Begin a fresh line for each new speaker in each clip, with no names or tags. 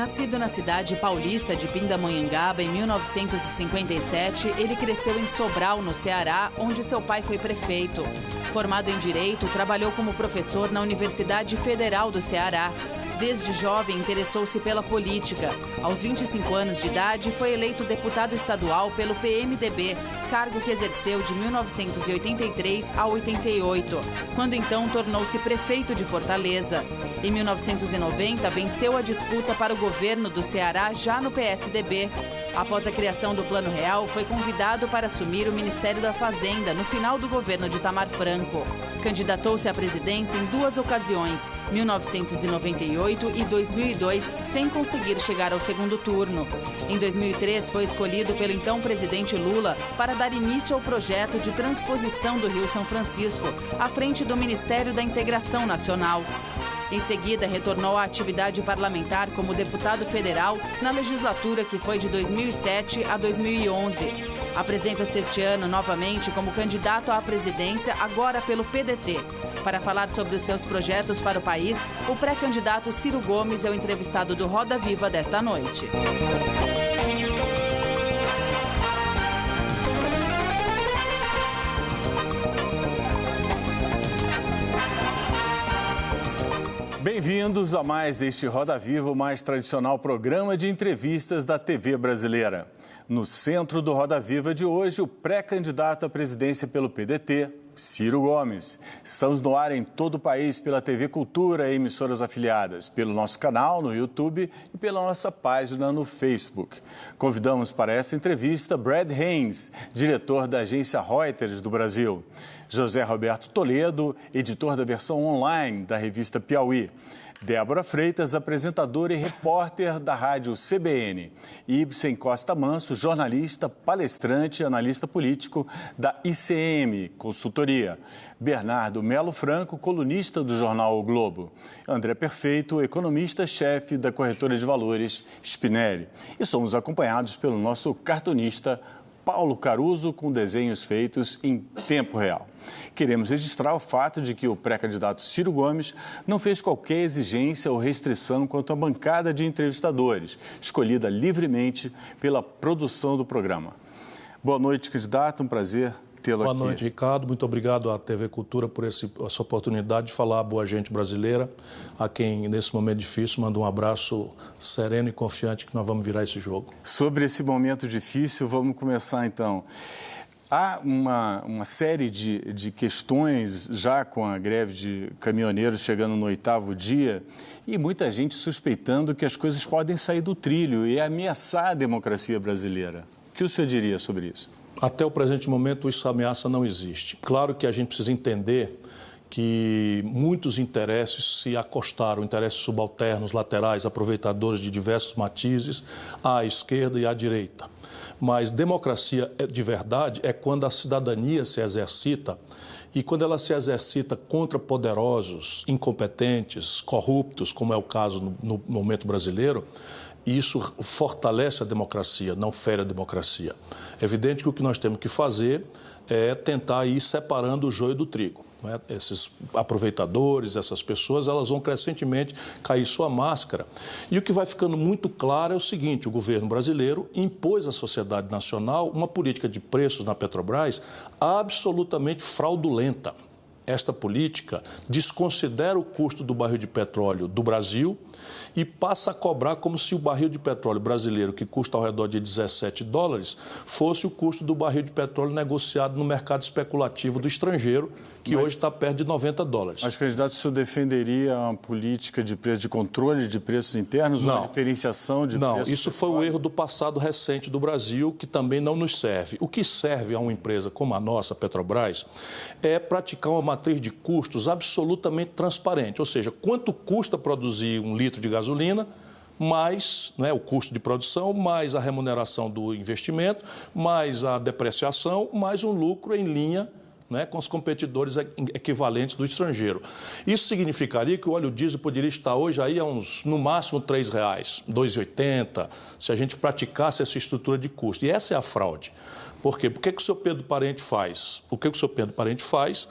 Nascido na cidade paulista de Pindamonhangaba em 1957, ele cresceu em Sobral, no Ceará, onde seu pai foi prefeito. Formado em Direito, trabalhou como professor na Universidade Federal do Ceará. Desde jovem, interessou-se pela política. Aos 25 anos de idade, foi eleito deputado estadual pelo PMDB, cargo que exerceu de 1983 a 88, quando então tornou-se prefeito de Fortaleza. Em 1990, venceu a disputa para o governo do Ceará já no PSDB. Após a criação do Plano Real, foi convidado para assumir o Ministério da Fazenda no final do governo de Itamar Franco. Candidatou-se à presidência em 2 ocasiões, 1998 e 2002, sem conseguir chegar ao segundo turno. Em 2003, foi escolhido pelo então presidente Lula para dar início ao projeto de transposição do Rio São Francisco, à frente do Ministério da Integração Nacional. Em seguida, retornou à atividade parlamentar como deputado federal na legislatura que foi de 2007 a 2011. Apresenta-se este ano novamente como candidato à presidência, agora pelo PDT. Para falar sobre os seus projetos para o país, o pré-candidato Ciro Gomes é o entrevistado do Roda Viva desta noite.
Bem-vindos a mais este Roda Viva, o mais tradicional programa de entrevistas da TV brasileira. No centro do Roda Viva de hoje, o pré-candidato à presidência pelo PDT, Ciro Gomes. Estamos no ar em todo o país pela TV Cultura e emissoras afiliadas, pelo nosso canal no YouTube e pela nossa página no Facebook. Convidamos para essa entrevista Brad Haynes, diretor da agência Reuters do Brasil. José Roberto Toledo, editor da versão online da revista Piauí. Débora Freitas, apresentadora e repórter da rádio CBN. E Ibsen Costa Manso, jornalista, palestrante e analista político da ICM Consultoria. Bernardo Melo Franco, colunista do jornal O Globo. André Perfeito, economista-chefe da corretora de valores Spinelli. E somos acompanhados pelo nosso cartunista Paulo Caruso, com desenhos feitos em tempo real. Queremos registrar o fato de que o pré-candidato Ciro Gomes não fez qualquer exigência ou restrição quanto à bancada de entrevistadores, escolhida livremente pela produção do programa. Boa noite, candidato, um prazer tê-lo aqui.
Boa noite, Ricardo. Muito obrigado à TV Cultura por essa oportunidade de falar à boa gente brasileira, a quem, nesse momento difícil, mando um abraço sereno e confiante que nós vamos virar esse jogo.
Sobre esse momento difícil, vamos começar então. Há uma série de questões já com a greve de caminhoneiros chegando no 8º dia e muita gente suspeitando que as coisas podem sair do trilho e ameaçar a democracia brasileira. O que o senhor diria sobre isso?
Até o presente momento, essa ameaça não existe. Claro que a gente precisa entender que muitos interesses se acostaram, interesses subalternos, laterais, aproveitadores de diversos matizes, à esquerda e à direita. Mas democracia de verdade é quando a cidadania se exercita e quando ela se exercita contra poderosos, incompetentes, corruptos, como é o caso no momento brasileiro, isso fortalece a democracia, não fere a democracia. É evidente que o que nós temos que fazer é tentar ir separando o joio do trigo. Esses aproveitadores, essas pessoas, elas vão crescentemente cair sua máscara. E o que vai ficando muito claro é o seguinte: o governo brasileiro impôs à sociedade nacional uma política de preços na Petrobras absolutamente fraudulenta. Esta política desconsidera o custo do barril de petróleo do Brasil e passa a cobrar como se o barril de petróleo brasileiro, que custa ao redor de $17, fosse o custo do barril de petróleo negociado no mercado especulativo do estrangeiro, que hoje está perto de $90.
Mas, candidato, o senhor defenderia uma política de preço, de controle de preços internos, ou diferenciação de preços?
Não, isso foi o erro do passado recente do Brasil, que também não nos serve. O que serve a uma empresa como a nossa, Petrobras, é praticar uma matriz de custos absolutamente transparente, ou seja, quanto custa produzir um litro de gasolina, mais o custo de produção, mais a remuneração do investimento, mais a depreciação, mais um lucro em linha com os competidores equivalentes do estrangeiro. Isso significaria que o óleo diesel poderia estar hoje aí a no máximo R$3, R$2,80, se a gente praticasse essa estrutura de custo. E essa é a fraude. Por quê? Por que o senhor Pedro Parente faz? O que o senhor Pedro Parente faz?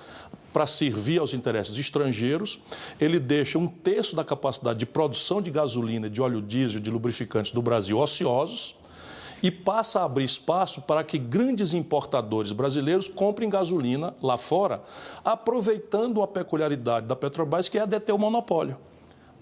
para servir aos interesses estrangeiros, ele deixa 1/3 da capacidade de produção de gasolina, de óleo diesel, de lubrificantes do Brasil ociosos e passa a abrir espaço para que grandes importadores brasileiros comprem gasolina lá fora, aproveitando a peculiaridade da Petrobras, que é deter o monopólio.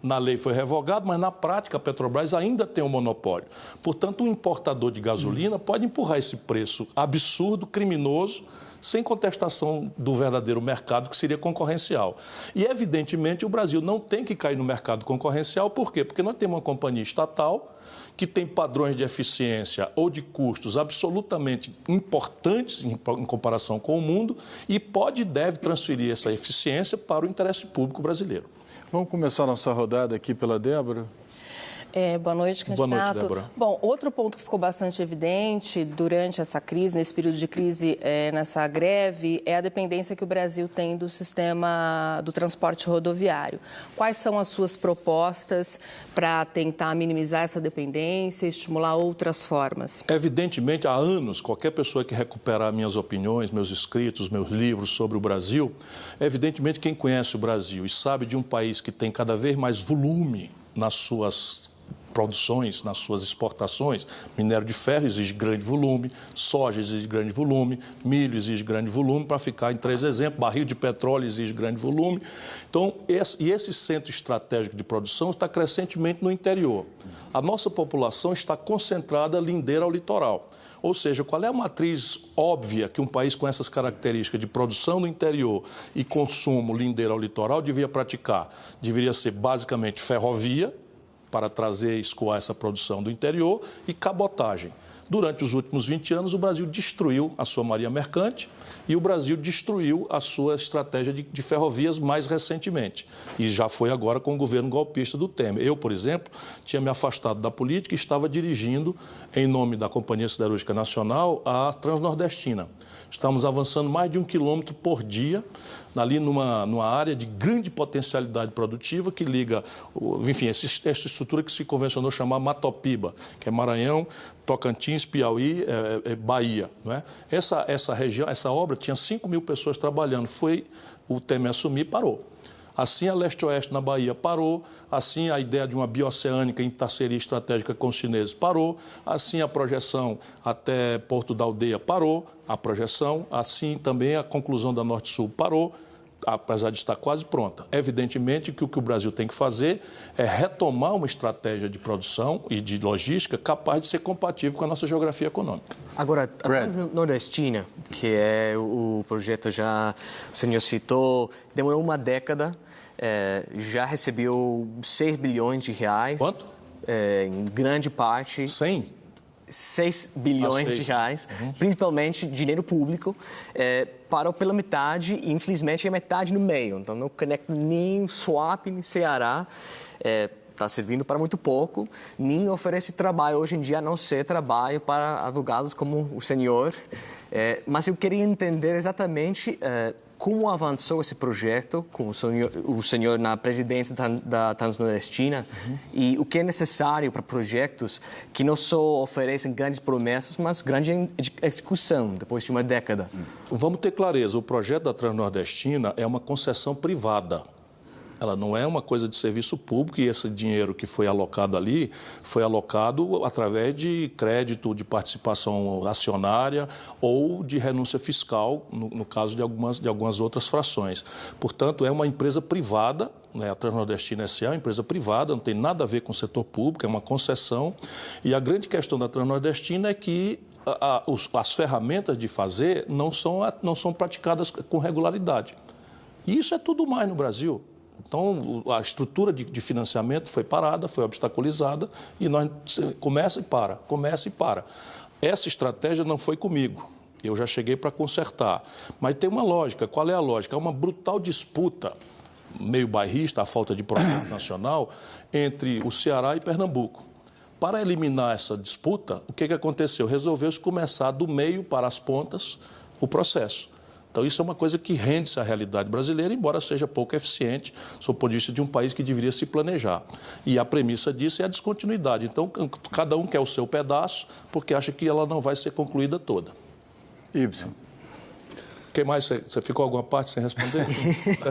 Na lei foi revogado, mas na prática a Petrobras ainda tem um monopólio. Portanto, o importador de gasolina pode empurrar esse preço absurdo, criminoso, sem contestação do verdadeiro mercado, que seria concorrencial. E, evidentemente, o Brasil não tem que cair no mercado concorrencial. Por quê? Porque nós temos uma companhia estatal que tem padrões de eficiência ou de custos absolutamente importantes em comparação com o mundo e pode e deve transferir essa eficiência para o interesse público brasileiro.
Vamos começar a nossa rodada aqui pela Débora?
Boa noite, candidato.
Boa noite, Débora.
Bom, outro ponto que ficou bastante evidente durante essa crise, nesse período de crise, nessa greve, é a dependência que o Brasil tem do sistema do transporte rodoviário. Quais são as suas propostas para tentar minimizar essa dependência e estimular outras formas?
Evidentemente, há anos, qualquer pessoa que recuperar minhas opiniões, meus escritos, meus livros sobre o Brasil, evidentemente quem conhece o Brasil e sabe de um país que tem cada vez mais volume nas suas produções, nas suas exportações, minério de ferro exige grande volume, soja exige grande volume, milho exige grande volume, para ficar em 3 exemplos, barril de petróleo exige grande volume. Então, esse centro estratégico de produção está crescentemente no interior. A nossa população está concentrada lindeira ao litoral. Ou seja, qual é a matriz óbvia que um país com essas características de produção no interior e consumo lindeiro ao litoral deveria praticar? Deveria ser basicamente ferrovia, para trazer e escoar essa produção do interior, e cabotagem. Durante os últimos 20 anos, o Brasil destruiu a sua marinha mercante e o Brasil destruiu a sua estratégia de ferrovias mais recentemente. E já foi agora com o governo golpista do Temer. Eu, por exemplo, tinha me afastado da política e estava dirigindo, em nome da Companhia Siderúrgica Nacional, a Transnordestina. Estamos avançando mais de 1 quilômetro por dia, ali numa área de grande potencialidade produtiva que liga, enfim, essa estrutura que se convencionou chamar Matopiba, que é Maranhão, Tocantins, Piauí, Bahia. Não é? Essa região, essa obra tinha 5.000 pessoas trabalhando. Foi o Temer assumir e parou. Assim, a leste-oeste na Bahia parou, assim a ideia de uma bioceânica em parceria estratégica com os chineses parou, assim a projeção até Porto da Aldeia parou, a projeção, assim também a conclusão da Norte-Sul parou, apesar de estar quase pronta. Evidentemente que o Brasil tem que fazer é retomar uma estratégia de produção e de logística capaz de ser compatível com a nossa geografia econômica.
Agora, a Transnordestina, que é o projeto já o senhor citou, demorou uma década, já recebeu 6 bilhões de reais.
Quanto?
Em grande parte... 6 bilhões de reais, principalmente dinheiro público, parou pela metade e, infelizmente, é metade no meio. Então, não conecta nem Suape, nem Ceará, está servindo para muito pouco, nem oferece trabalho hoje em dia, a não ser trabalho para advogados como o senhor. Mas eu queria entender exatamente como avançou esse projeto com o senhor na presidência da Transnordestina e o que é necessário para projetos que não só oferecem grandes promessas, mas grande execução depois de uma década.
Vamos ter clareza, o projeto da Transnordestina é uma concessão privada. Ela não é uma coisa de serviço público e esse dinheiro que foi alocado ali foi alocado através de crédito de participação acionária ou de renúncia fiscal, no caso de algumas outras frações. Portanto, é uma empresa privada, né? A Transnordestina S.A. é uma empresa privada, não tem nada a ver com o setor público, é uma concessão. E a grande questão da Transnordestina é que as ferramentas de fazer não são praticadas com regularidade. E isso é tudo mais no Brasil. Então, a estrutura de financiamento foi parada, foi obstaculizada e nós começa e para. Essa estratégia não foi comigo, eu já cheguei para consertar. Mas tem uma lógica, qual é a lógica? Há uma brutal disputa, meio bairrista, a falta de projeto nacional, entre o Ceará e Pernambuco. Para eliminar essa disputa, o que aconteceu? Resolveu-se começar do meio para as pontas o processo. Então, isso é uma coisa que rende-se à realidade brasileira, embora seja pouco eficiente, sob o ponto de vista de um país que deveria se planejar. E a premissa disso é a descontinuidade. Então, cada um quer o seu pedaço, porque acha que ela não vai ser concluída toda.
Ibsen.
que mais? Você ficou alguma parte sem responder?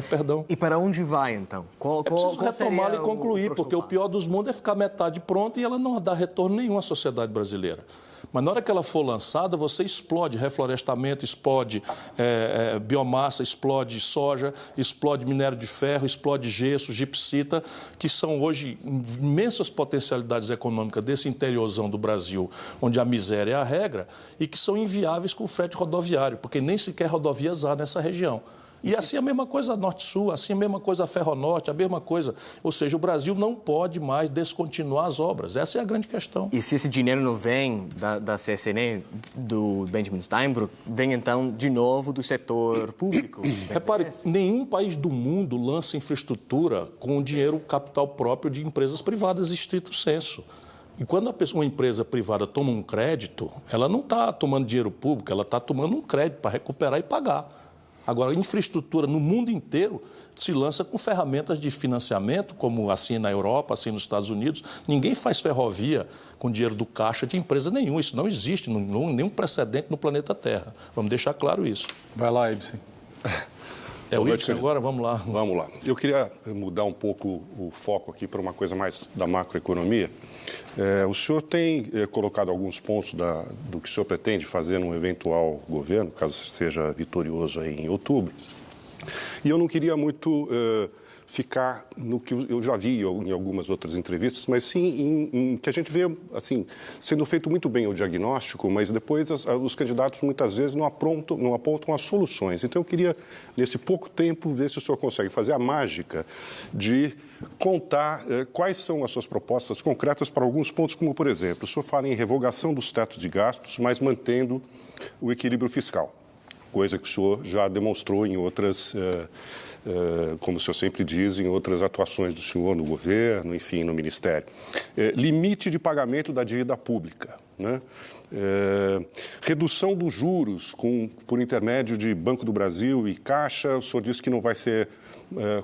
Perdão.
E para onde vai, então?
Preciso retomar e concluir, porque o pior dos mundos é ficar metade pronta e ela não dá retorno nenhum à sociedade brasileira. Mas na hora que ela for lançada, você explode reflorestamento, explode biomassa, explode soja, explode minério de ferro, explode gesso, gipsita, que são hoje imensas potencialidades econômicas desse interiorzão do Brasil, onde a miséria é a regra, e que são inviáveis com o frete rodoviário, porque nem sequer rodovias há nessa região. E assim a mesma coisa Norte-Sul, assim a mesma coisa a Ferronorte, a mesma coisa. Ou seja, o Brasil não pode mais descontinuar as obras. Essa é a grande questão.
E se esse dinheiro não vem da CSN, do Benjamin Steinbrück, vem então de novo do setor público?
Repare, nenhum país do mundo lança infraestrutura com dinheiro capital próprio de empresas privadas, estrito senso. E quando uma empresa privada toma um crédito, ela não está tomando dinheiro público, ela está tomando um crédito para recuperar e pagar. Agora, a infraestrutura no mundo inteiro se lança com ferramentas de financiamento, como assim na Europa, assim nos Estados Unidos. Ninguém faz ferrovia com dinheiro do caixa de empresa nenhuma. Isso não existe, nenhum precedente no planeta Terra. Vamos deixar claro isso.
Vai lá, Ibsen.
É o Ibsen agora? Vamos lá.
Vamos lá. Eu queria mudar um pouco o foco aqui para uma coisa mais da macroeconomia. O senhor tem colocado alguns pontos do que o senhor pretende fazer num eventual governo, caso seja vitorioso aí em outubro. E eu não queria muito ficar no que eu já vi em algumas outras entrevistas, mas sim em que a gente vê, assim, sendo feito muito bem o diagnóstico, mas depois os candidatos muitas vezes não apontam as soluções. Então eu queria, nesse pouco tempo, ver se o senhor consegue fazer a mágica de contar quais são as suas propostas concretas para alguns pontos, como, por exemplo, o senhor fala em revogação dos tetos de gastos, mas mantendo o equilíbrio fiscal, coisa que o senhor já demonstrou em outras, como o senhor sempre diz, em outras atuações do senhor no governo, enfim, no Ministério. Limite de pagamento da dívida pública, né? Redução dos juros por intermédio de Banco do Brasil e Caixa. O senhor disse que não vai ser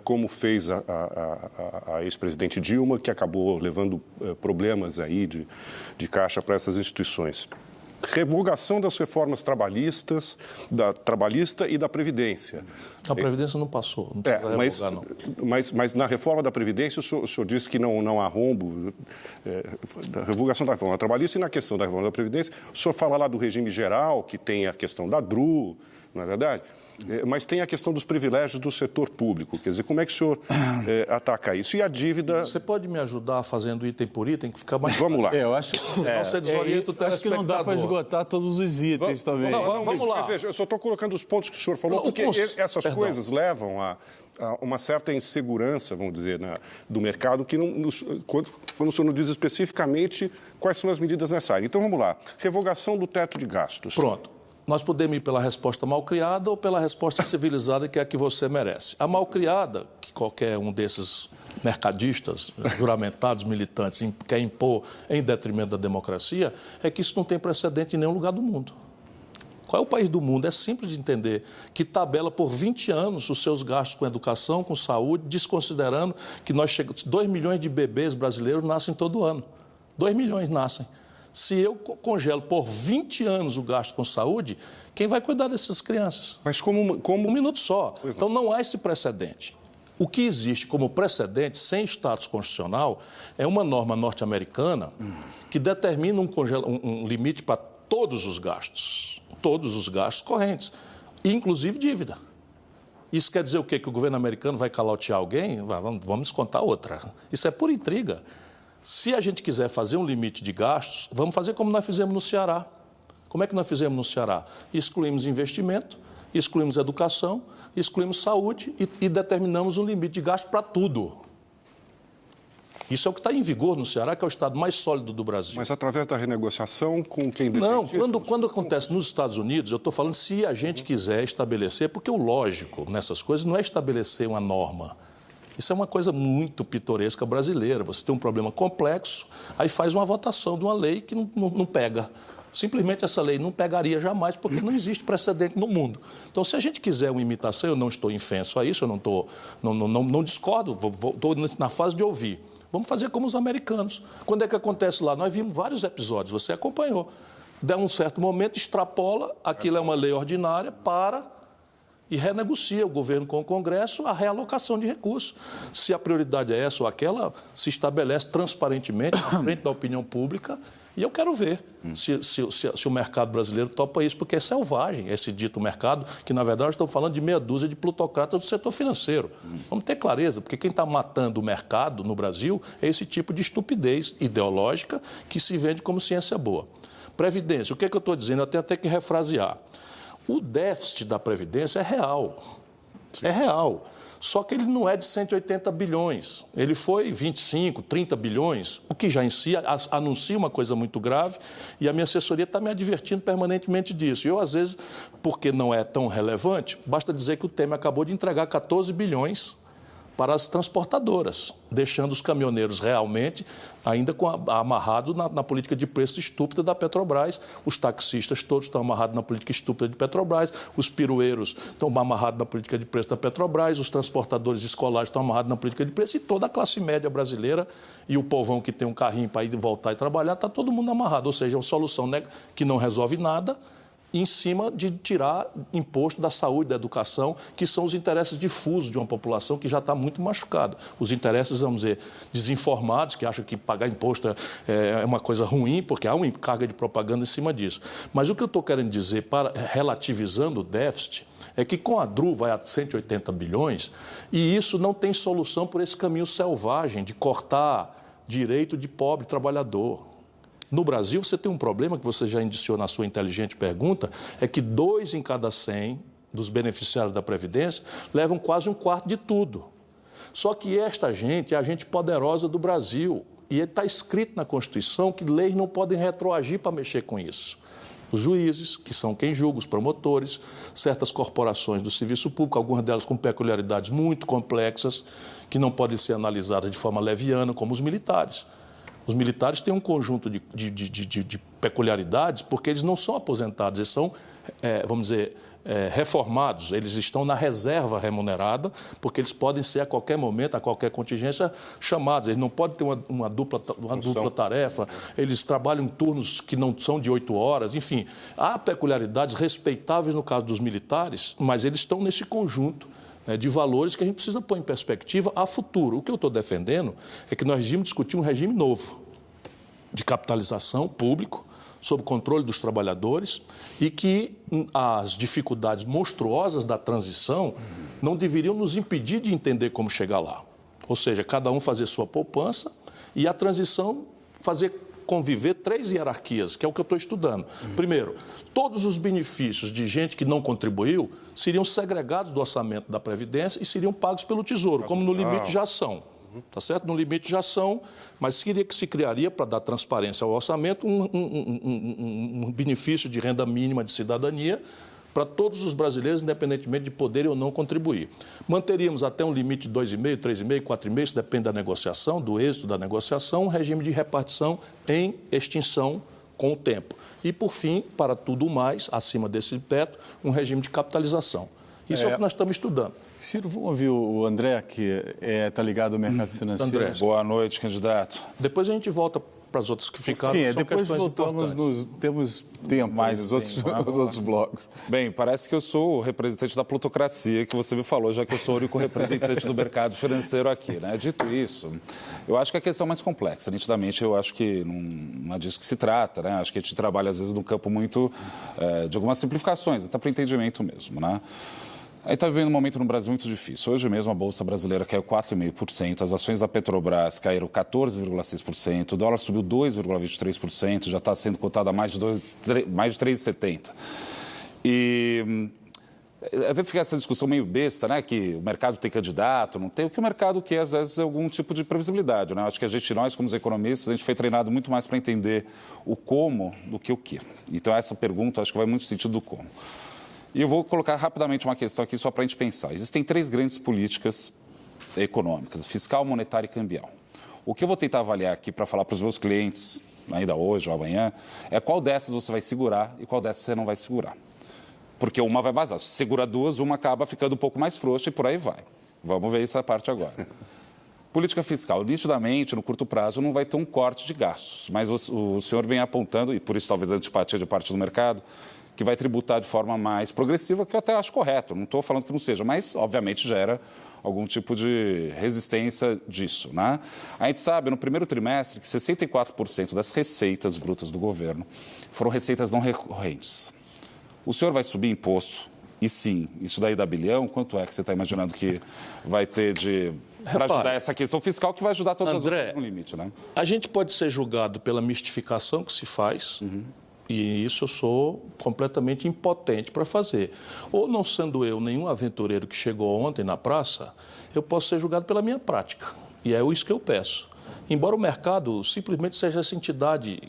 como fez a ex-presidente Dilma, que acabou levando problemas aí de Caixa para essas instituições. Revogação das reformas trabalhistas, da trabalhista e da Previdência.
A Previdência não passou, não precisa revogar, não.
Mas na reforma da Previdência, o senhor disse que não há rombo, da revogação da reforma trabalhista, e na questão da reforma da Previdência, o senhor fala lá do regime geral, que tem a questão da DRU, não é verdade? Mas tem a questão dos privilégios do setor público. Quer dizer, como é que o senhor ataca isso? E a dívida...
Você pode me ajudar fazendo item por item, que fica mais...
Vamos lá.
Eu acho,
você desorienta o telespectador.
Acho que não dá para esgotar todos os itens também.
Vamos lá.
Veja, eu só estou colocando os pontos que o senhor falou, porque essas coisas levam a uma certa insegurança, vamos dizer, do mercado, que quando o senhor não diz especificamente quais são as medidas nessa área. Então, vamos lá. Revogação do teto de gastos.
Pronto. Nós podemos ir pela resposta malcriada ou pela resposta civilizada, que é a que você merece. A malcriada, que qualquer um desses mercadistas, juramentados, militantes, quer impor em detrimento da democracia, é que isso não tem precedente em nenhum lugar do mundo. Qual é o país do mundo? É simples de entender, que tabela por 20 anos os seus gastos com educação, com saúde, desconsiderando que 2 milhões de bebês brasileiros nascem todo ano. 2 milhões nascem. Se eu congelo por 20 anos o gasto com saúde, quem vai cuidar dessas crianças?
Mas como...
Um minuto só. Então não há esse precedente. O que existe como precedente, sem status constitucional, é uma norma norte-americana que determina um limite para todos os gastos correntes, inclusive dívida. Isso quer dizer o quê? Que o governo americano vai calautear alguém? Vamos descontar outra. Isso é pura intriga. Se a gente quiser fazer um limite de gastos, vamos fazer como nós fizemos no Ceará. Como é que nós fizemos no Ceará? Excluímos investimento, excluímos educação, excluímos saúde e determinamos um limite de gasto para tudo. Isso é o que está em vigor no Ceará, que é o estado mais sólido do Brasil.
Mas através da renegociação com quem defende?
Não, quando acontece nos Estados Unidos, eu estou falando se a gente quiser estabelecer, porque o lógico nessas coisas não é estabelecer uma norma. Isso é uma coisa muito pitoresca brasileira. Você tem um problema complexo, aí faz uma votação de uma lei que não pega. Simplesmente essa lei não pegaria jamais, porque não existe precedente no mundo. Então, se a gente quiser uma imitação, eu não estou infenso a isso, eu não discordo, estou na fase de ouvir. Vamos fazer como os americanos. Quando é que acontece lá? Nós vimos vários episódios, você acompanhou. Dá um certo momento, extrapola, aquilo é uma lei ordinária, para... e renegocia o governo com o Congresso a realocação de recursos. Se a prioridade é essa ou aquela, se estabelece transparentemente à frente da opinião pública. E eu quero ver se o mercado brasileiro topa isso, porque é selvagem esse dito mercado, que, na verdade, estamos falando de meia dúzia de plutocratas do setor financeiro. Vamos ter clareza, porque quem está matando o mercado no Brasil é esse tipo de estupidez ideológica que se vende como ciência boa. Previdência, o que é que eu estou dizendo? Eu tenho até que refrasear. O déficit da Previdência é real. Sim. É real. Só que ele não é de 180 bilhões. Ele foi 25, 30 bilhões, o que já em si anuncia uma coisa muito grave, e a minha assessoria está me advertindo permanentemente disso. E eu, às vezes, porque não é tão relevante, basta dizer que o Temer acabou de entregar 14 bilhões para as transportadoras, deixando os caminhoneiros realmente ainda amarrados na política de preço estúpida da Petrobras. Os taxistas todos estão amarrados na política estúpida de Petrobras, os pirueiros estão amarrados na política de preço da Petrobras, os transportadores escolares estão amarrados na política de preço, e toda a classe média brasileira e o povão que tem um carrinho para ir voltar e trabalhar, está todo mundo amarrado. Ou seja, é uma solução, né, que não resolve nada, em cima de tirar imposto da saúde, da educação, que são os interesses difusos de uma população que já está muito machucada. Os interesses, vamos dizer, desinformados, que acham que pagar imposto é uma coisa ruim, porque há uma carga de propaganda em cima disso. Mas o que eu estou querendo dizer, relativizando o déficit, é que com a DRU vai a 180 bilhões e isso não tem solução por esse caminho selvagem de cortar direito de pobre trabalhador. No Brasil, você tem um problema que você já indiciou na sua inteligente pergunta, é que 2 em cada 100 dos beneficiários da Previdência levam quase um quarto de tudo. Só que esta gente é a gente poderosa do Brasil. E está escrito na Constituição que leis não podem retroagir para mexer com isso. Os juízes, que são quem julga, os promotores, certas corporações do serviço público, algumas delas com peculiaridades muito complexas, que não podem ser analisadas de forma leviana, como os militares. Os militares têm um conjunto de peculiaridades porque eles não são aposentados, eles são, vamos dizer, reformados, eles estão na reserva remunerada, porque eles podem ser a qualquer momento, a qualquer contingência, chamados. Eles não podem ter uma dupla tarefa, eles trabalham em turnos que não são de 8 horas, enfim. Há peculiaridades respeitáveis no caso dos militares, mas eles estão nesse conjunto de valores que a gente precisa pôr em perspectiva a futuro. O que eu estou defendendo é que nós devíamos discutir um regime novo de capitalização público, sob controle dos trabalhadores, e que as dificuldades monstruosas da transição não deveriam nos impedir de entender como chegar lá. Ou seja, cada um fazer sua poupança e a transição fazer conviver 3 hierarquias, que é o que eu estou estudando. Primeiro, todos os benefícios de gente que não contribuiu seriam segregados do orçamento da Previdência e seriam pagos pelo Tesouro, como no limite já são. Tá certo? No limite já são, mas se criaria, para dar transparência ao orçamento, um benefício de renda mínima de cidadania para todos os brasileiros, independentemente de poderem ou não contribuir. Manteríamos até um limite de 2,5%, 3,5%, 4,5%, isso depende da negociação, do êxito da negociação, um regime de repartição em extinção com o tempo. E, por fim, para tudo mais, acima desse teto, um regime de capitalização. Isso é o que nós estamos estudando.
Ciro, vamos ouvir o André, que está ligado ao mercado financeiro.
André. Boa noite, candidato.
Depois a gente volta para as outras que ficaram.
Sim, depois voltamos, temos tempo mais nos outros blocos.
Bem, parece que eu sou o representante da plutocracia que você me falou, já que eu sou o único representante do mercado financeiro aqui, né? Dito isso, eu acho que a questão é mais complexa. Nitidamente, eu acho que não é disso que se trata, né? Acho que a gente trabalha, às vezes, num campo muito de algumas simplificações, até para o entendimento mesmo, né? Aí está vivendo um momento no Brasil muito difícil. Hoje mesmo a Bolsa Brasileira caiu 4,5%, as ações da Petrobras caíram 14,6%, o dólar subiu 2,23%, já está sendo cotado a mais de 3,70%. E deve ficar essa discussão meio besta, né? Que o mercado tem candidato, não tem. O que o mercado quer, às vezes, é algum tipo de previsibilidade, né? Acho que nós, como economistas, a gente foi treinado muito mais para entender o como do que o que. Então, essa pergunta, acho que vai muito no sentido do como. E eu vou colocar rapidamente uma questão aqui só para a gente pensar. Existem 3 grandes políticas econômicas, fiscal, monetária e cambial. O que eu vou tentar avaliar aqui para falar para os meus clientes, ainda hoje ou amanhã, é qual dessas você vai segurar e qual dessas você não vai segurar. Porque uma vai vazar. Se você segura 2, uma acaba ficando um pouco mais frouxa e por aí vai. Vamos ver essa parte agora. Política fiscal, nitidamente, no curto prazo, não vai ter um corte de gastos. Mas o senhor vem apontando, e por isso talvez a antipatia de parte do mercado, que vai tributar de forma mais progressiva, que eu até acho correto, não estou falando que não seja, mas obviamente gera algum tipo de resistência disso, né? A gente sabe, no primeiro trimestre, que 64% das receitas brutas do governo foram receitas não recorrentes. O senhor vai subir imposto? E sim, isso daí dá bilhão? Quanto é que você está imaginando que vai ter para ajudar essa questão fiscal, que vai ajudar todas as outras no limite, né?
A gente pode ser julgado pela mistificação que se faz, e isso eu sou completamente impotente para fazer. Ou não sendo eu nenhum aventureiro que chegou ontem na praça, eu posso ser julgado pela minha prática. E é isso que eu peço. Embora o mercado simplesmente seja essa entidade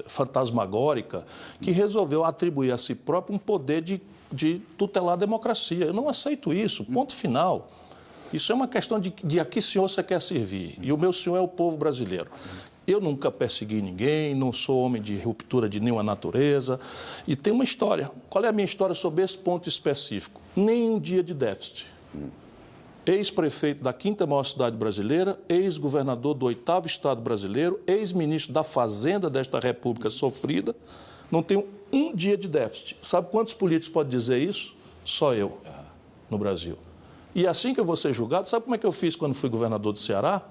fantasmagórica que resolveu atribuir a si próprio um poder de tutelar a democracia. Eu não aceito isso, ponto final. Isso é uma questão de a que senhor você quer servir. E o meu senhor é o povo brasileiro. Eu nunca persegui ninguém, não sou homem de ruptura de nenhuma natureza. E tem uma história. Qual é a minha história sobre esse ponto específico? Nem um dia de déficit. Ex-prefeito da 5ª maior cidade brasileira, ex-governador do 8º estado brasileiro, ex-ministro da Fazenda desta república sofrida, não tenho um dia de déficit. Sabe quantos políticos podem dizer isso? Só eu, no Brasil. E assim que eu vou ser julgado, sabe como é que eu fiz quando fui governador do Ceará?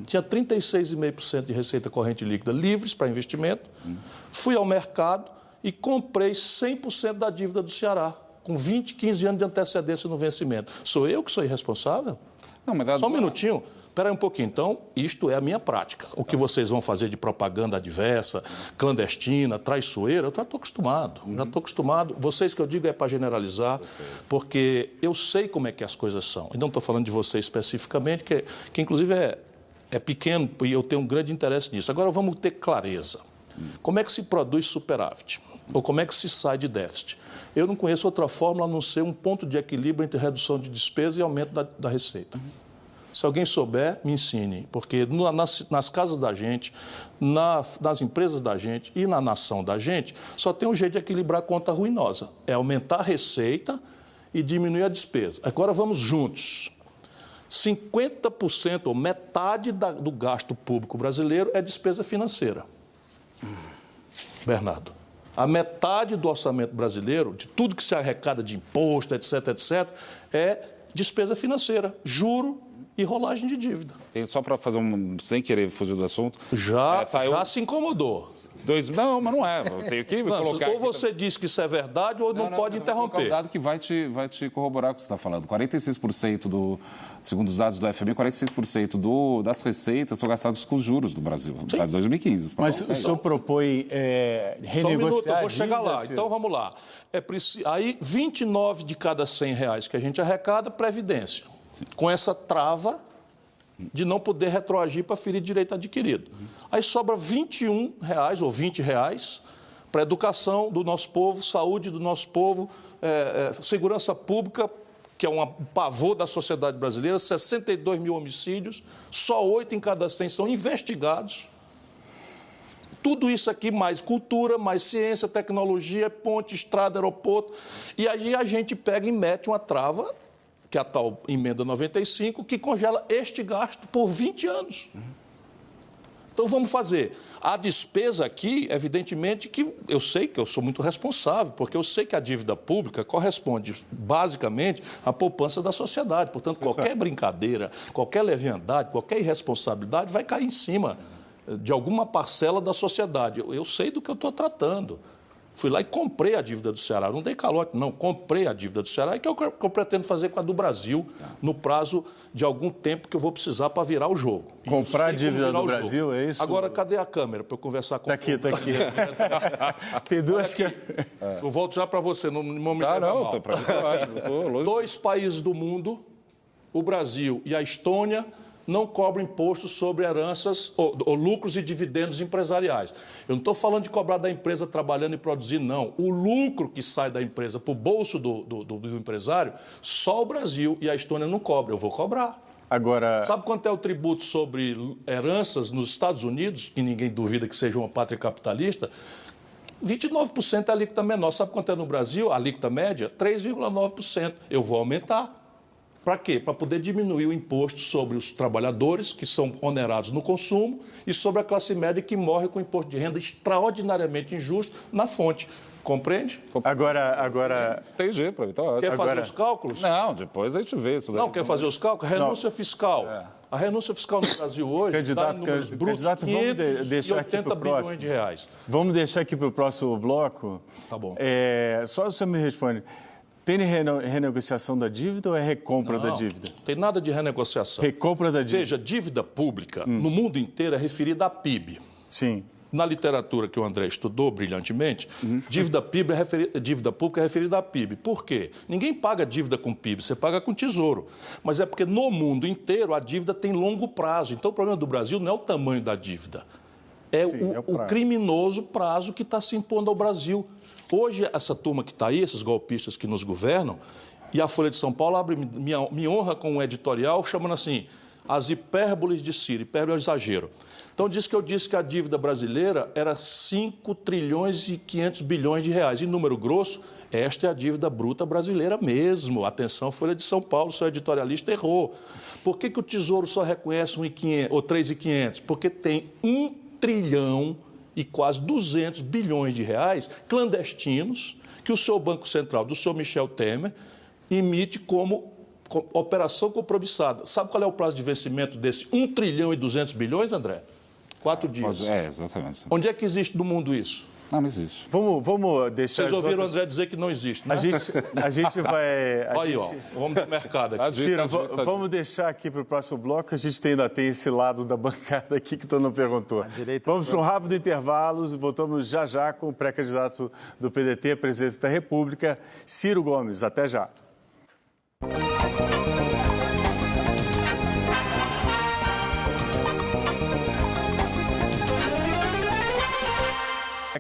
Tinha 36,5% de receita corrente líquida livres para investimento. Fui ao mercado e comprei 100% da dívida do Ceará, com 15 anos de antecedência no vencimento. Sou eu que sou irresponsável?
Não, mas
Só um minutinho. Espera aí um pouquinho. Então, isto é a minha prática. O que vocês vão fazer de propaganda adversa, clandestina, traiçoeira, eu já estou acostumado. Já estou acostumado. Vocês que eu digo é para generalizar, porque eu sei como é que as coisas são. E não estou falando de vocês especificamente, que inclusive é pequeno e eu tenho um grande interesse nisso. Agora vamos ter clareza. Como é que se produz superávit? Ou como é que se sai de déficit? Eu não conheço outra fórmula a não ser um ponto de equilíbrio entre redução de despesa e aumento da receita. Se alguém souber, me ensine, porque nas casas da gente, nas empresas da gente e na nação da gente, só tem um jeito de equilibrar a conta ruinosa. É aumentar a receita e diminuir a despesa. Agora vamos juntos. 50% ou metade do gasto público brasileiro é despesa financeira. Bernardo, a metade do orçamento brasileiro, de tudo que se arrecada de imposto, etc., etc., é despesa financeira, juro e rolagem de dívida.
Só para fazer sem querer fugir do assunto...
Já se incomodou.
Não, mas não é. Eu tenho que colocar...
Ou você diz que isso é verdade ou não pode interromper.
É um dado que vai te corroborar o que você está falando. 46% segundo os dados do FMI, 46% das receitas são gastadas com juros do Brasil, desde 2015.
Mas o senhor propõe renegociar...
Só um minuto, eu vou chegar lá. Então, vamos lá. Aí, 29 de cada 100 reais que a gente arrecada, Previdência. Com essa trava de não poder retroagir para ferir direito adquirido. Aí sobra R$21 ou R$20 para a educação do nosso povo, saúde do nosso povo, segurança pública, que é um pavor da sociedade brasileira, 62 mil homicídios, só 8 em cada 100 são investigados. Tudo isso aqui, mais cultura, mais ciência, tecnologia, ponte, estrada, aeroporto. E aí a gente pega e mete uma trava, que é a tal emenda 95, que congela este gasto por 20 anos. Então, vamos fazer. A despesa aqui, evidentemente, que eu sei que eu sou muito responsável, porque eu sei que a dívida pública corresponde, basicamente, à poupança da sociedade. Portanto, qualquer brincadeira, qualquer leviandade, qualquer irresponsabilidade vai cair em cima de alguma parcela da sociedade. Eu sei do que eu estou tratando. Fui lá e comprei a dívida do Ceará. Não dei calote, não. Comprei a dívida do Ceará e que eu pretendo fazer com a do Brasil no prazo de algum tempo que eu vou precisar para virar o jogo.
Comprar a dívida do Brasil, é isso?
Agora, cadê a câmera para eu conversar com
o Está aqui. Tem duas que...
Eu volto já para você, não me leva mal.
Para mim,
2 países do mundo, o Brasil e a Estônia, não cobram imposto sobre heranças ou lucros e dividendos empresariais. Eu não estou falando de cobrar da empresa trabalhando e produzindo, não. O lucro que sai da empresa para o bolso do empresário, só o Brasil e a Estônia não cobram. Eu vou cobrar.
Agora...
Sabe quanto é o tributo sobre heranças nos Estados Unidos, que ninguém duvida que seja uma pátria capitalista? 29% é a alíquota menor. Sabe quanto é no Brasil? A alíquota média? 3,9%. Eu vou aumentar. Para quê? Para poder diminuir o imposto sobre os trabalhadores, que são onerados no consumo, e sobre a classe média, que morre com imposto de renda extraordinariamente injusto na fonte. Compreende?
Agora...
Entendi, então...
Quer fazer os cálculos?
Não, depois a gente vê isso daí.
Não, quer fazer os cálculos? Renúncia fiscal. A renúncia fiscal no Brasil hoje está em números brutos de 580 bilhões de reais.
Vamos deixar aqui para o próximo bloco.
Tá bom.
Só você me responde. Tem renegociação da dívida ou é recompra da dívida?
Não tem nada de renegociação.
Recompra da dívida.
Veja, dívida pública no mundo inteiro é referida a PIB.
Sim.
Na literatura que o André estudou brilhantemente, dívida pública é referida a PIB. Por quê? Ninguém paga dívida com PIB, você paga com tesouro. Mas é porque no mundo inteiro a dívida tem longo prazo. Então o problema do Brasil não é o tamanho da dívida, é o criminoso prazo que está se impondo ao Brasil. Hoje, essa turma que está aí, esses golpistas que nos governam, e a Folha de São Paulo me honra com um editorial chamando assim, as hipérboles de Ciro, hipérbole é um exagero. Então, eu disse que a dívida brasileira era 5 trilhões e 500 bilhões de reais. Em número grosso, esta é a dívida bruta brasileira mesmo. Atenção, Folha de São Paulo, seu editorialista errou. Por que o Tesouro só reconhece 1,500 ou 3,500? Porque tem 1 trilhão e quase 200 bilhões de reais clandestinos que o seu Banco Central, do senhor Michel Temer, emite como operação compromissada. Sabe qual é o prazo de vencimento desse 1 trilhão e 200 bilhões, André? 4 dias.
Exatamente.
Onde é que existe no mundo isso?
Não existe.
Vamos deixar...
Vocês ouviram o André dizer que não existe, né?
A gente vai...
Vamos pro mercado aqui.
Ciro, vamos deixar aqui para o próximo bloco. A gente ainda tem esse lado da bancada aqui que tu não perguntou. Vamos para um rápido intervalo e voltamos já com o pré-candidato do PDT à presidência da República, Ciro Gomes. Até já.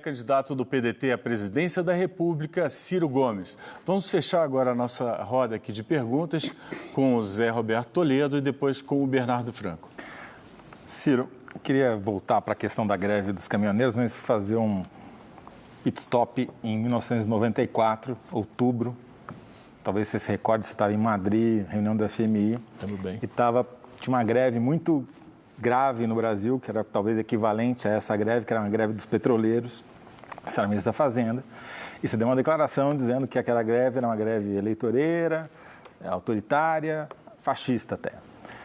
Candidato do PDT à presidência da República, Ciro Gomes. Vamos fechar agora a nossa roda aqui de perguntas com o Zé Roberto Toledo e depois com o Bernardo Franco.
Ciro, eu queria voltar para a questão da greve dos caminhoneiros, mas fazer um pit stop em 1994, outubro. Talvez você se recorde, você estava em Madrid, reunião do FMI.
Tudo bem.
E tinha uma greve muito grave no Brasil, que era talvez equivalente a essa greve, que era uma greve dos petroleiros. Você era ministro da Fazenda, e você deu uma declaração dizendo que aquela greve era uma greve eleitoreira, autoritária, fascista até.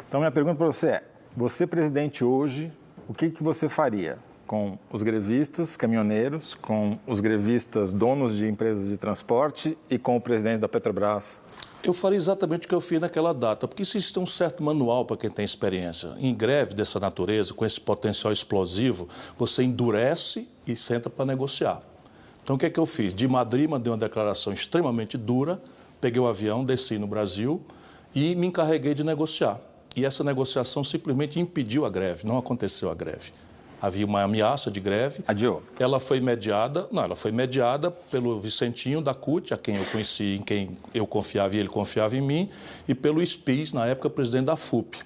Então, minha pergunta para você é, você presidente hoje, o que você faria com os grevistas caminhoneiros, com os grevistas donos de empresas de transporte e com o presidente da Petrobras?
Eu faria exatamente o que eu fiz naquela data, porque existe um certo manual para quem tem experiência. Em greve dessa natureza, com esse potencial explosivo, você endurece e senta para negociar. Então, o que é que eu fiz? De Madrid, mandei uma declaração extremamente dura, peguei o avião, desci no Brasil e me encarreguei de negociar. E essa negociação simplesmente impediu a greve, não aconteceu a greve. Havia uma ameaça de greve.
Adiou.
Ela foi mediada pelo Vicentinho da CUT, a quem eu conheci, em quem eu confiava e ele confiava em mim, e pelo Spies, na época presidente da FUP.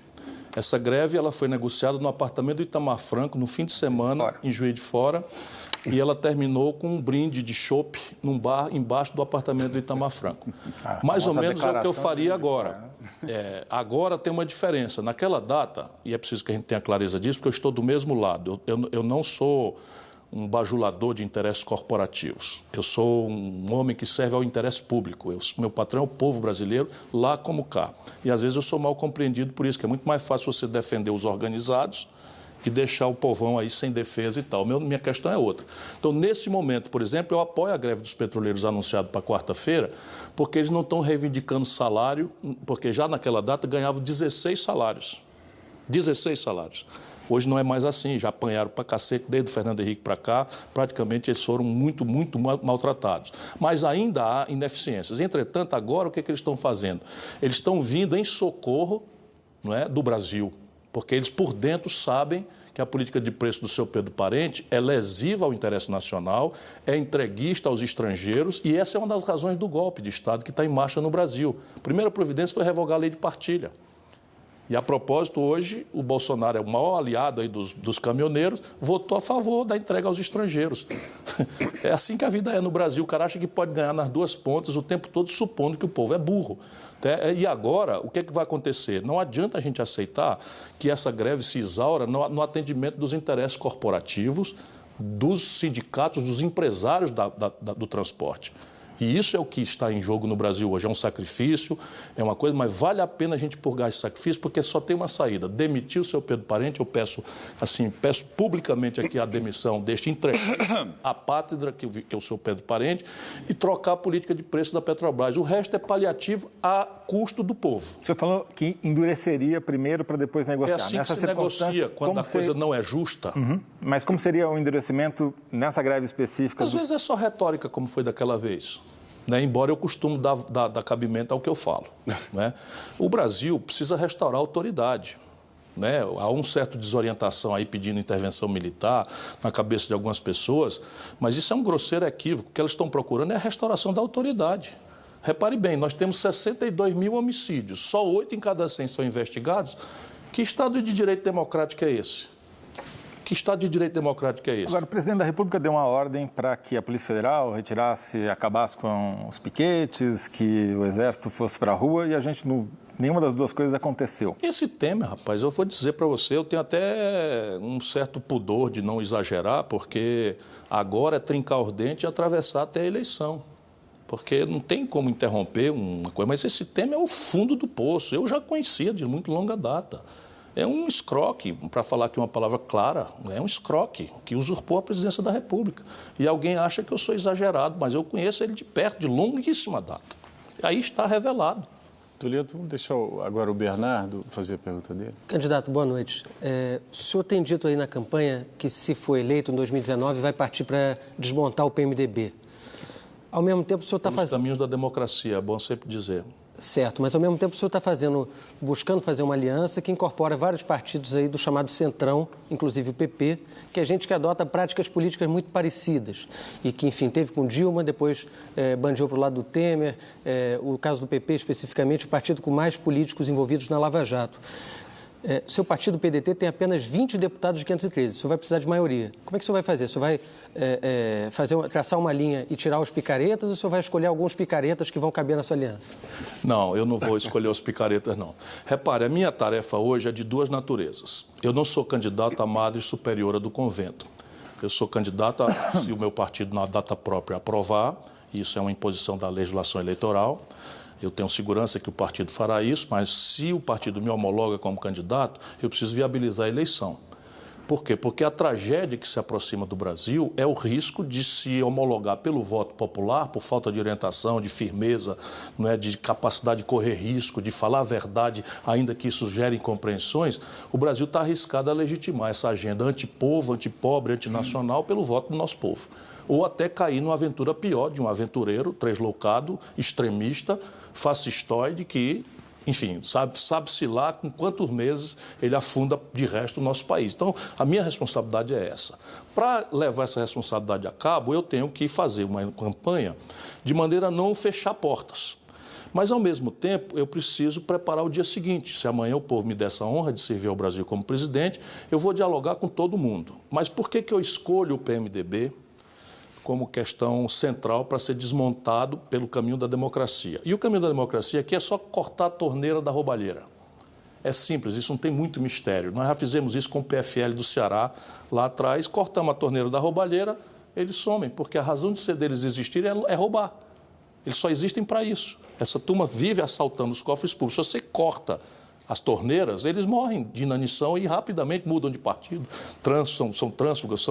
Essa greve ela foi negociada no apartamento do Itamar Franco, no fim de semana, em Juiz de Fora, e ela terminou com um brinde de chopp num bar embaixo do apartamento do Itamar Franco. Mais ou menos é o que eu faria agora. Agora tem uma diferença. Naquela data, e é preciso que a gente tenha clareza disso, porque eu estou do mesmo lado. Eu não sou um bajulador de interesses corporativos. Eu sou um homem que serve ao interesse público. Meu patrão é o povo brasileiro, lá como cá. E às vezes eu sou mal compreendido por isso, que é muito mais fácil você defender os organizados e deixar o povão aí sem defesa e tal. Minha questão é outra. Então, nesse momento, por exemplo, eu apoio a greve dos petroleiros anunciada para quarta-feira, porque eles não estão reivindicando salário, porque já naquela data ganhavam 16 salários. 16 salários. Hoje não é mais assim, já apanharam para cacete, desde o Fernando Henrique para cá, praticamente eles foram muito maltratados. Mas ainda há ineficiências. Entretanto, agora o que eles estão fazendo? Eles estão vindo em socorro, não é, do Brasil. Porque eles, por dentro, sabem que a política de preço do seu Pedro Parente é lesiva ao interesse nacional, é entreguista aos estrangeiros, e essa é uma das razões do golpe de Estado que está em marcha no Brasil. A primeira providência foi revogar a lei de partilha. E, a propósito, hoje, o Bolsonaro é o maior aliado aí dos caminhoneiros, votou a favor da entrega aos estrangeiros. É assim que a vida é no Brasil. O cara acha que pode ganhar nas duas pontas o tempo todo, supondo que o povo é burro. E agora, o que é que vai acontecer? Não adianta a gente aceitar que essa greve se exaura no atendimento dos interesses corporativos dos sindicatos, dos empresários do transporte. E isso é o que está em jogo no Brasil hoje. É um sacrifício, é uma coisa, mas vale a pena a gente purgar esse sacrifício, porque só tem uma saída. Demitir o seu Pedro Parente, eu peço publicamente aqui a demissão deste entregue à pátria, que é o seu Pedro Parente, e trocar a política de preço da Petrobras. O resto é paliativo a custo do povo.
O senhor falou que endureceria primeiro para depois negociar.
É assim que se negocia quando a coisa não é justa.
Mas como seria o endurecimento nessa greve específica?
Às vezes é só retórica, como foi daquela vez. Né? Embora eu costumo dar cabimento ao que eu falo. Né? O Brasil precisa restaurar a autoridade. Né? Há uma certa desorientação aí pedindo intervenção militar na cabeça de algumas pessoas, mas isso é um grosseiro equívoco. O que elas estão procurando é a restauração da autoridade. Repare bem, nós temos 62 mil homicídios, só 8 em cada 100 são investigados. Que Estado de Direito Democrático é esse? Que Estado de Direito Democrático é esse?
Agora, o presidente da República deu uma ordem para que a Polícia Federal acabasse com os piquetes, que o Exército fosse para a rua e nenhuma das duas coisas aconteceu.
Esse tema, rapaz, eu vou dizer para você, eu tenho até um certo pudor de não exagerar, porque agora é trincar os dentes e atravessar até a eleição. Porque não tem como interromper uma coisa, mas esse tema é o fundo do poço. Eu já conhecia de muito longa data. É um escroque, para falar aqui uma palavra clara, é um escroque que usurpou a presidência da República. E alguém acha que eu sou exagerado, mas eu conheço ele de perto, de longuíssima data. Aí está revelado.
Toledo, vamos deixar agora o Bernardo fazer a pergunta dele.
Candidato, boa noite. O senhor tem dito aí na campanha que, se for eleito em 2019, vai partir para desmontar o PMDB. Ao mesmo tempo, o senhor está fazendo...
Os caminhos da democracia, é bom sempre dizer.
Certo, mas ao mesmo tempo o senhor está buscando fazer uma aliança que incorpora vários partidos aí do chamado Centrão, inclusive o PP, que é gente que adota práticas políticas muito parecidas e que, enfim, teve com Dilma, depois bandeou para o lado do Temer, o caso do PP especificamente, o partido com mais políticos envolvidos na Lava Jato. Seu partido, o PDT, tem apenas 20 deputados de 513. O senhor vai precisar de maioria. Como é que o senhor vai fazer? O senhor vai traçar uma linha e tirar os picaretas ou o senhor vai escolher alguns picaretas que vão caber na sua aliança?
Não, eu não vou escolher os picaretas, não. Repare, a minha tarefa hoje é de duas naturezas. Eu não sou candidato à Madre Superiora do Convento. Eu sou candidato, se o meu partido, na data própria, aprovar, isso é uma imposição da legislação eleitoral. Eu tenho segurança que o partido fará isso, mas se o partido me homologa como candidato, eu preciso viabilizar a eleição. Por quê? Porque a tragédia que se aproxima do Brasil é o risco de se homologar pelo voto popular, por falta de orientação, de firmeza, não é, de capacidade de correr risco, de falar a verdade, ainda que isso gere incompreensões. O Brasil está arriscado a legitimar essa agenda antipovo, antipobre, antinacional pelo voto do nosso povo. Ou até cair numa aventura pior de um aventureiro, tresloucado, extremista, fascistoide, que, enfim, sabe-se lá com quantos meses ele afunda de resto o nosso país. Então, a minha responsabilidade é essa. Para levar essa responsabilidade a cabo, eu tenho que fazer uma campanha de maneira a não fechar portas. Mas, ao mesmo tempo, eu preciso preparar o dia seguinte. Se amanhã o povo me der essa honra de servir ao Brasil como presidente, eu vou dialogar com todo mundo. Mas por que eu escolho o PMDB como questão central para ser desmontado pelo caminho da democracia? E o caminho da democracia aqui é só cortar a torneira da roubalheira. É simples, isso não tem muito mistério. Nós já fizemos isso com o PFL do Ceará lá atrás, cortamos a torneira da roubalheira, eles somem, porque a razão de ser deles existirem é roubar. Eles só existem para isso. Essa turma vive assaltando os cofres públicos. Se você corta as torneiras, eles morrem de inanição e rapidamente mudam de partido. São trânsfugas,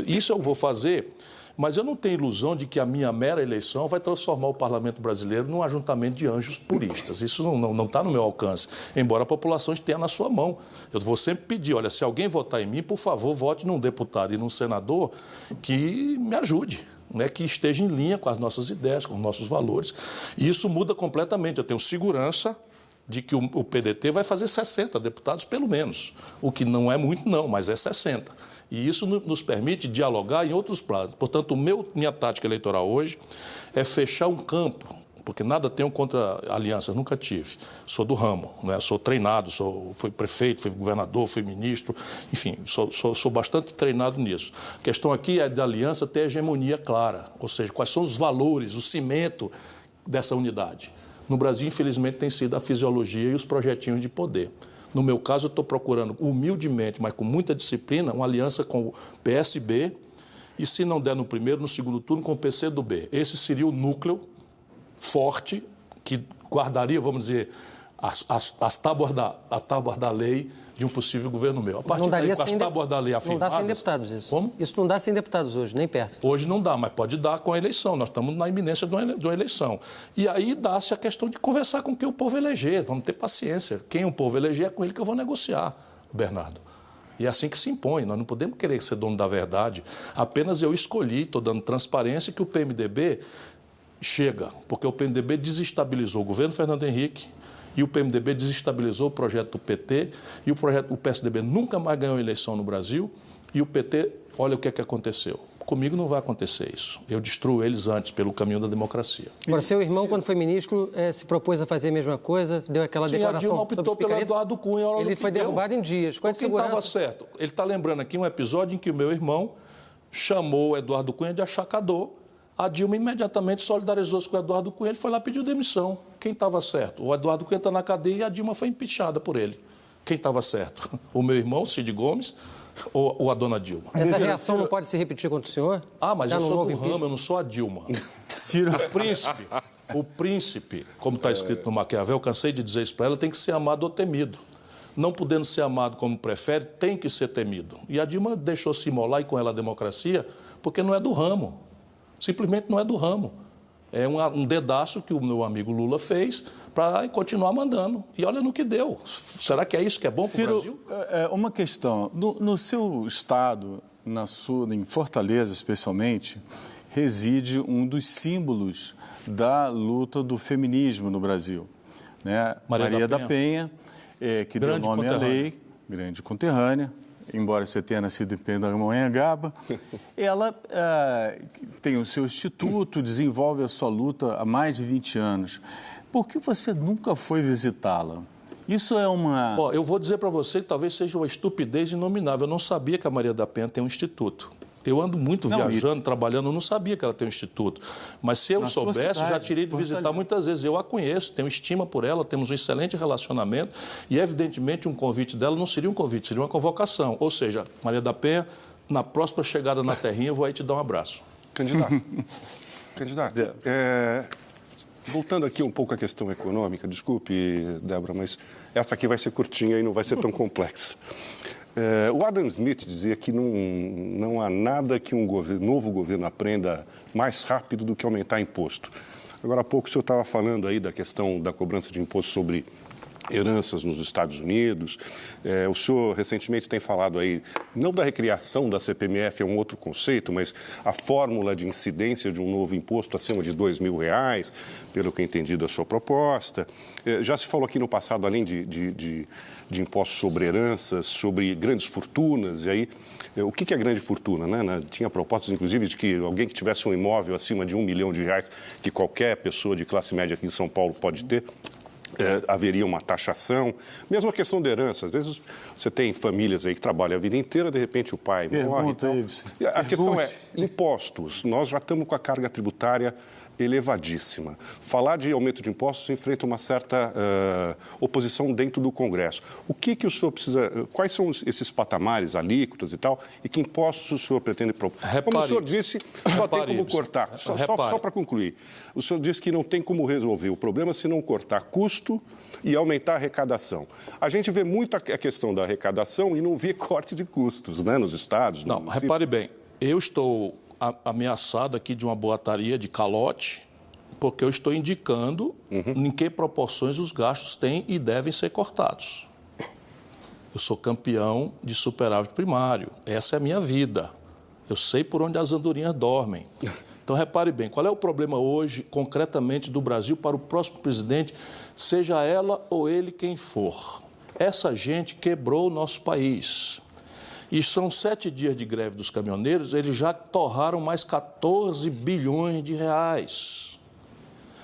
Isso eu vou fazer, mas eu não tenho ilusão de que a minha mera eleição vai transformar o parlamento brasileiro num ajuntamento de anjos puristas. Isso não está no meu alcance, embora a população esteja na sua mão. Eu vou sempre pedir, olha, se alguém votar em mim, por favor, vote num deputado e num senador que me ajude, né, que esteja em linha com as nossas ideias, com os nossos valores. E isso muda completamente. Eu tenho segurança de que o PDT vai fazer 60 deputados, pelo menos. O que não é muito, não, mas é 60. E isso nos permite dialogar em outros planos. Portanto, minha tática eleitoral hoje é fechar um campo, porque nada tenho contra alianças, nunca tive. Sou do ramo, né? Sou treinado, fui prefeito, fui governador, fui ministro, enfim, sou bastante treinado nisso. A questão aqui é da aliança ter hegemonia clara, ou seja, quais são os valores, o cimento dessa unidade. No Brasil, infelizmente, tem sido a fisiologia e os projetinhos de poder. No meu caso, eu estou procurando humildemente, mas com muita disciplina, uma aliança com o PSB e se não der no primeiro, no segundo turno, com o PCdoB. Esse seria o núcleo forte que guardaria, vamos dizer, as tábuas da lei de um possível governo meu. A partir daí, com as tábuas da lei afirmadas...
Não dá sem deputados isso.
Como?
Isso não dá sem deputados hoje, nem perto.
Hoje não dá, mas pode dar com a eleição. Nós estamos na iminência de uma eleição. E aí dá-se a questão de conversar com quem o povo eleger. Vamos ter paciência. Quem o povo eleger é com ele que eu vou negociar, Bernardo. E é assim que se impõe. Nós não podemos querer ser dono da verdade. Apenas eu escolhi, estou dando transparência, que o PMDB chega, porque o PMDB desestabilizou o governo Fernando Henrique e o PMDB desestabilizou o projeto do PT e o PSDB nunca mais ganhou eleição no Brasil e o PT, olha o que é que aconteceu. Comigo não vai acontecer isso. Eu destruo eles antes, pelo caminho da democracia.
Agora, seu irmão, quando foi ministro, se propôs a fazer a mesma coisa, deu aquela declaração...
Sim, a Dilma optou pelo Eduardo Cunha.
Ele foi derrubado em dias.
Quem estava certo? Ele está lembrando aqui um episódio em que o meu irmão chamou o Eduardo Cunha de achacador. A Dilma imediatamente solidarizou-se com o Eduardo Cunha, ele foi lá e pediu demissão. Quem estava certo? O Eduardo Cunha está na cadeia e a Dilma foi impeachada por ele. Quem estava certo? O meu irmão, Cid Gomes, ou a dona Dilma?
Essa reação não pode se repetir contra o senhor?
Ah, mas eu sou do ramo, eu não sou a Dilma. Ciro. O príncipe, como está escrito no Maquiavel, cansei de dizer isso para ela, tem que ser amado ou temido. Não podendo ser amado como prefere, tem que ser temido. E a Dilma deixou-se imolar e com ela a democracia, porque não é do ramo. Simplesmente não é do ramo. É um dedaço que o meu amigo Lula fez para continuar mandando. E olha no que deu. Será que é isso que é bom para o Brasil?
Uma questão. No seu estado, em Fortaleza especialmente, reside um dos símbolos da luta do feminismo no Brasil. Né? Maria da Penha, que deu nome à lei, grande conterrânea. Embora você tenha nascido em Pindamonhangaba, ela tem o seu instituto, desenvolve a sua luta há mais de 20 anos. Por que você nunca foi visitá-la? Isso é uma...
Eu vou dizer para você que talvez seja uma estupidez inominável. Eu não sabia que a Maria da Penha tem um instituto. Eu ando muito viajando, trabalhando, eu não sabia que ela tem um instituto. Mas se eu soubesse, já teria de visitar muitas vezes. Eu a conheço, tenho estima por ela, temos um excelente relacionamento e, evidentemente, um convite dela não seria um convite, seria uma convocação. Ou seja, Maria da Penha, na próxima chegada na terrinha, eu vou aí te dar um abraço.
Candidato, voltando aqui um pouco à questão econômica, desculpe, Débora, mas essa aqui vai ser curtinha e não vai ser tão complexa. O Adam Smith dizia que não há nada que um novo governo aprenda mais rápido do que aumentar imposto. Agora há pouco o senhor estava falando aí da questão da cobrança de imposto sobre heranças nos Estados Unidos. O senhor recentemente tem falado aí, não da recriação da CPMF, é um outro conceito, mas a fórmula de incidência de um novo imposto acima de R$2.000, pelo que eu entendi da sua proposta. Já se falou aqui no passado, além de impostos sobre heranças, sobre grandes fortunas, e aí, o que é grande fortuna, né? Tinha propostas, inclusive, de que alguém que tivesse um imóvel acima de R$1 milhão, que qualquer pessoa de classe média aqui em São Paulo pode ter, haveria uma taxação. Mesmo a questão da herança. Às vezes você tem famílias aí que trabalham a vida inteira, de repente o pai morre. A questão é impostos. Nós já estamos com a carga tributária elevadíssima. Falar de aumento de impostos enfrenta uma certa oposição dentro do Congresso. O que o senhor precisa... Quais são esses patamares, alíquotas e tal, e que impostos o senhor pretende propor? Como o senhor disse, só tem como cortar. Só para concluir. O senhor disse que não tem como resolver o problema se não cortar custo e aumentar a arrecadação. A gente vê muito a questão da arrecadação e não vê corte de custos, né, nos estados.
Não, repare bem, eu estou ameaçado aqui de uma boataria de calote, porque eu estou indicando em que proporções os gastos têm e devem ser cortados. Eu sou campeão de superávit primário, essa é a minha vida. Eu sei por onde as andorinhas dormem. Então, repare bem, qual é o problema hoje, concretamente, do Brasil para o próximo presidente, seja ela ou ele quem for? Essa gente quebrou o nosso país. E são 7 dias de greve dos caminhoneiros, eles já torraram mais 14 bilhões de reais.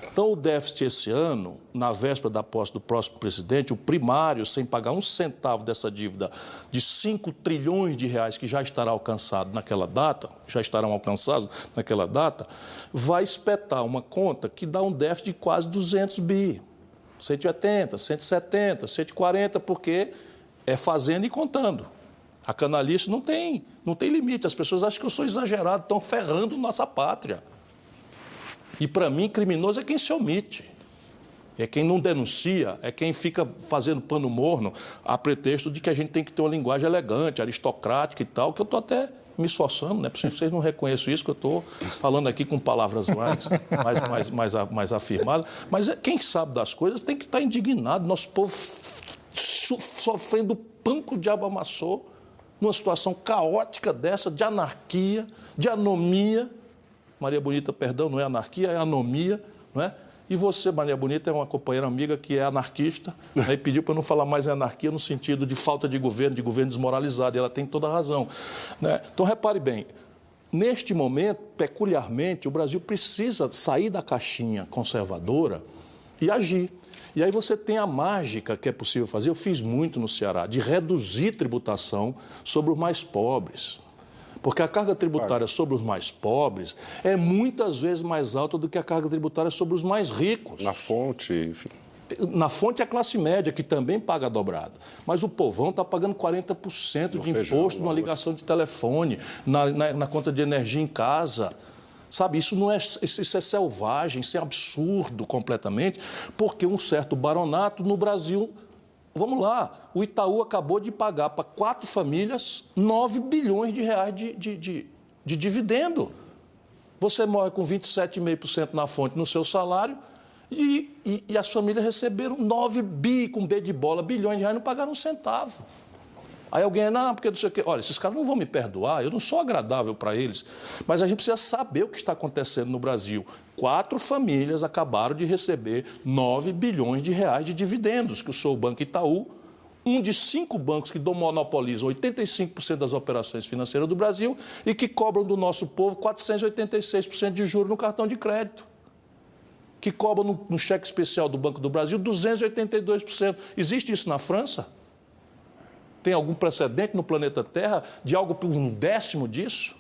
Então, o déficit esse ano, na véspera da posse do próximo presidente, o primário, sem pagar um centavo dessa dívida de 5 trilhões de reais que já estará alcançado naquela data, já estarão alcançados naquela data, vai espetar uma conta que dá um déficit de quase 200 bi. 180, 170, 140, porque é fazendo e contando. A canalice não tem limite. As pessoas acham que eu sou exagerado, estão ferrando nossa pátria. E, para mim, criminoso é quem se omite. É quem não denuncia, é quem fica fazendo pano morno a pretexto de que a gente tem que ter uma linguagem elegante, aristocrática e tal, que eu estou até me esforçando, né? Porque vocês não reconhecem isso, que eu estou falando aqui com palavras mais afirmadas. Mas quem sabe das coisas tem que estar indignado. Nosso povo sofrendo o pão que o diabo amassou, numa situação caótica dessa, de anarquia, de anomia. Maria Bonita, perdão, não é anarquia, é anomia, não é? E você, Maria Bonita, é uma companheira amiga que é anarquista, aí pediu para eu não falar mais em anarquia no sentido de falta de governo desmoralizado, e ela tem toda a razão, né? Então, repare bem, neste momento, peculiarmente, o Brasil precisa sair da caixinha conservadora e agir. E aí você tem a mágica que é possível fazer, eu fiz muito no Ceará, de reduzir tributação sobre os mais pobres. Porque a carga tributária sobre os mais pobres é muitas vezes mais alta do que a carga tributária sobre os mais ricos.
Na fonte, enfim.
Na fonte é a classe média, que também paga dobrado. Mas o povão está pagando 40% de imposto numa ligação de telefone, na conta de energia em casa. Sabe, isso é selvagem, isso é absurdo completamente, porque um certo baronato no Brasil... Vamos lá, o Itaú acabou de pagar para 4 famílias 9 bilhões de reais de dividendo. Você morre com 27,5% na fonte no seu salário e as famílias receberam 9 bi, com B de bola, bilhões de reais, não pagaram um centavo. Aí alguém, não, porque não sei o quê. Olha, esses caras não vão me perdoar, eu não sou agradável para eles. Mas a gente precisa saber o que está acontecendo no Brasil. 4 famílias acabaram de receber 9 bilhões de reais de dividendos, que o Banco Itaú, um de 5 bancos que monopolizam 85% das operações financeiras do Brasil e que cobram do nosso povo 486% de juros no cartão de crédito. Que cobram no cheque especial do Banco do Brasil 282%. Existe isso na França? Tem algum precedente no planeta Terra de algo por 1/10 disso?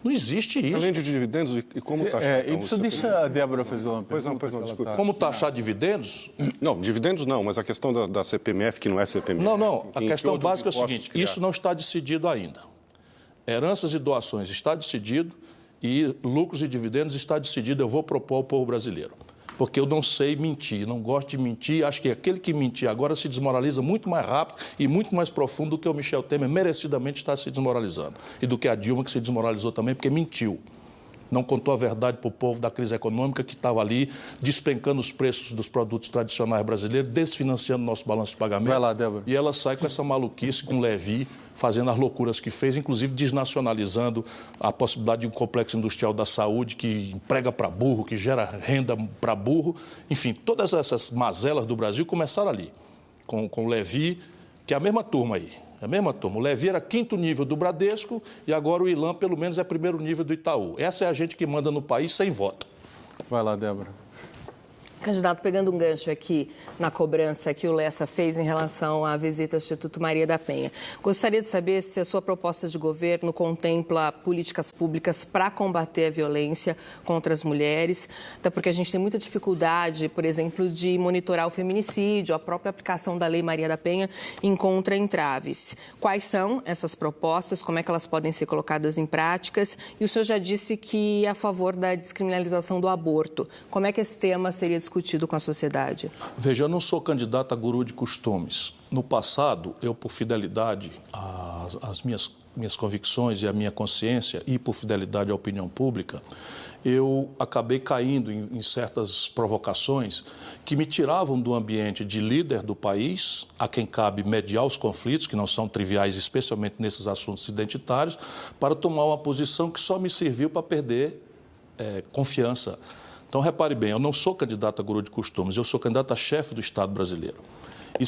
Não existe isso.
Além de dividendos, e como taxar?
Deixa a Débora fazer uma pergunta.
Pois não, desculpa.
Como taxar dividendos?
Não, dividendos não, mas a questão da CPMF, que não é CPMF.
Não. A questão básica é o seguinte, isso não está decidido ainda. Heranças e doações está decidido e lucros e dividendos está decidido. Eu vou propor ao povo brasileiro. Porque eu não sei mentir, não gosto de mentir. Acho que aquele que mentir agora se desmoraliza muito mais rápido e muito mais profundo do que o Michel Temer merecidamente está se desmoralizando. E do que a Dilma, que se desmoralizou também porque mentiu. Não contou a verdade para o povo da crise econômica que estava ali despencando os preços dos produtos tradicionais brasileiros, desfinanciando nosso balanço de pagamento.
Vai lá, Débora.
E ela sai com essa maluquice, com o Levi, fazendo as loucuras que fez, inclusive desnacionalizando a possibilidade de um complexo industrial da saúde que emprega para burro, que gera renda para burro. Enfim, todas essas mazelas do Brasil começaram ali, com o Levi, que é a mesma turma aí. É a mesma turma. O Levi era 5º nível do Bradesco e agora o Ilan, pelo menos, é 1º nível do Itaú. Essa é a gente que manda no país sem voto.
Vai lá, Débora.
Candidato, pegando um gancho aqui na cobrança que o Lessa fez em relação à visita ao Instituto Maria da Penha, gostaria de saber se a sua proposta de governo contempla políticas públicas para combater a violência contra as mulheres, até porque a gente tem muita dificuldade, por exemplo, de monitorar o feminicídio, a própria aplicação da Lei Maria da Penha encontra entraves. Quais são essas propostas, como é que elas podem ser colocadas em práticas? E o senhor já disse que é a favor da descriminalização do aborto. Como é que esse tema seria discutido com a sociedade?
Veja, eu não sou candidato a guru de costumes. No passado, eu, por fidelidade às minhas convicções e à minha consciência e por fidelidade à opinião pública, eu acabei caindo em certas provocações que me tiravam do ambiente de líder do país, a quem cabe mediar os conflitos, que não são triviais, especialmente nesses assuntos identitários, para tomar uma posição que só me serviu para perder confiança. Então, repare bem, eu não sou candidato a guru de costumes, eu sou candidato a chefe do Estado brasileiro. E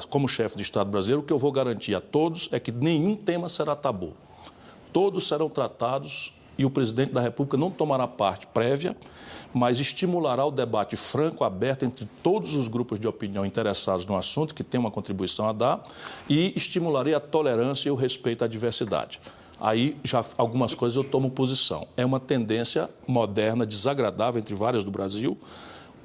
como chefe do Estado brasileiro, o que eu vou garantir a todos é que nenhum tema será tabu. Todos serão tratados e o presidente da República não tomará parte prévia, mas estimulará o debate franco, aberto entre todos os grupos de opinião interessados no assunto, que tem uma contribuição a dar, e estimularei a tolerância e o respeito à diversidade. Aí, já algumas coisas eu tomo posição. É uma tendência moderna, desagradável entre várias do Brasil,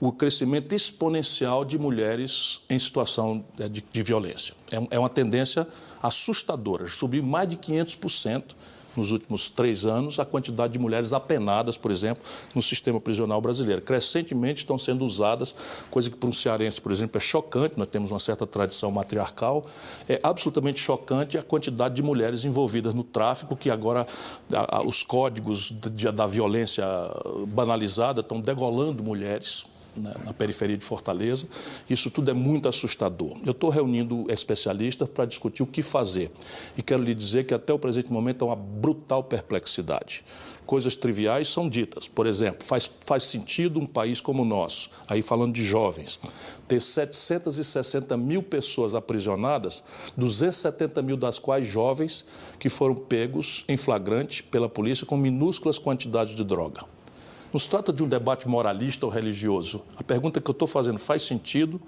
o crescimento exponencial de mulheres em situação de violência. É uma tendência assustadora, subiu mais de 500% nos últimos 3 anos a quantidade de mulheres apenadas, por exemplo, no sistema prisional brasileiro. Crescentemente estão sendo usadas, coisa que para um cearense, por exemplo, é chocante, nós temos uma certa tradição matriarcal, é absolutamente chocante a quantidade de mulheres envolvidas no tráfico, que agora os códigos da violência banalizada estão degolando mulheres na periferia de Fortaleza. Isso tudo é muito assustador. Eu estou reunindo especialistas para discutir o que fazer. E quero lhe dizer que até o presente momento é uma brutal perplexidade. Coisas triviais são ditas. Por exemplo, faz sentido um país como o nosso, aí falando de jovens, ter 760 mil pessoas aprisionadas, 270 mil das quais jovens que foram pegos em flagrante pela polícia com minúsculas quantidades de droga. Não se trata de um debate moralista ou religioso. A pergunta que eu estou fazendo, faz sentido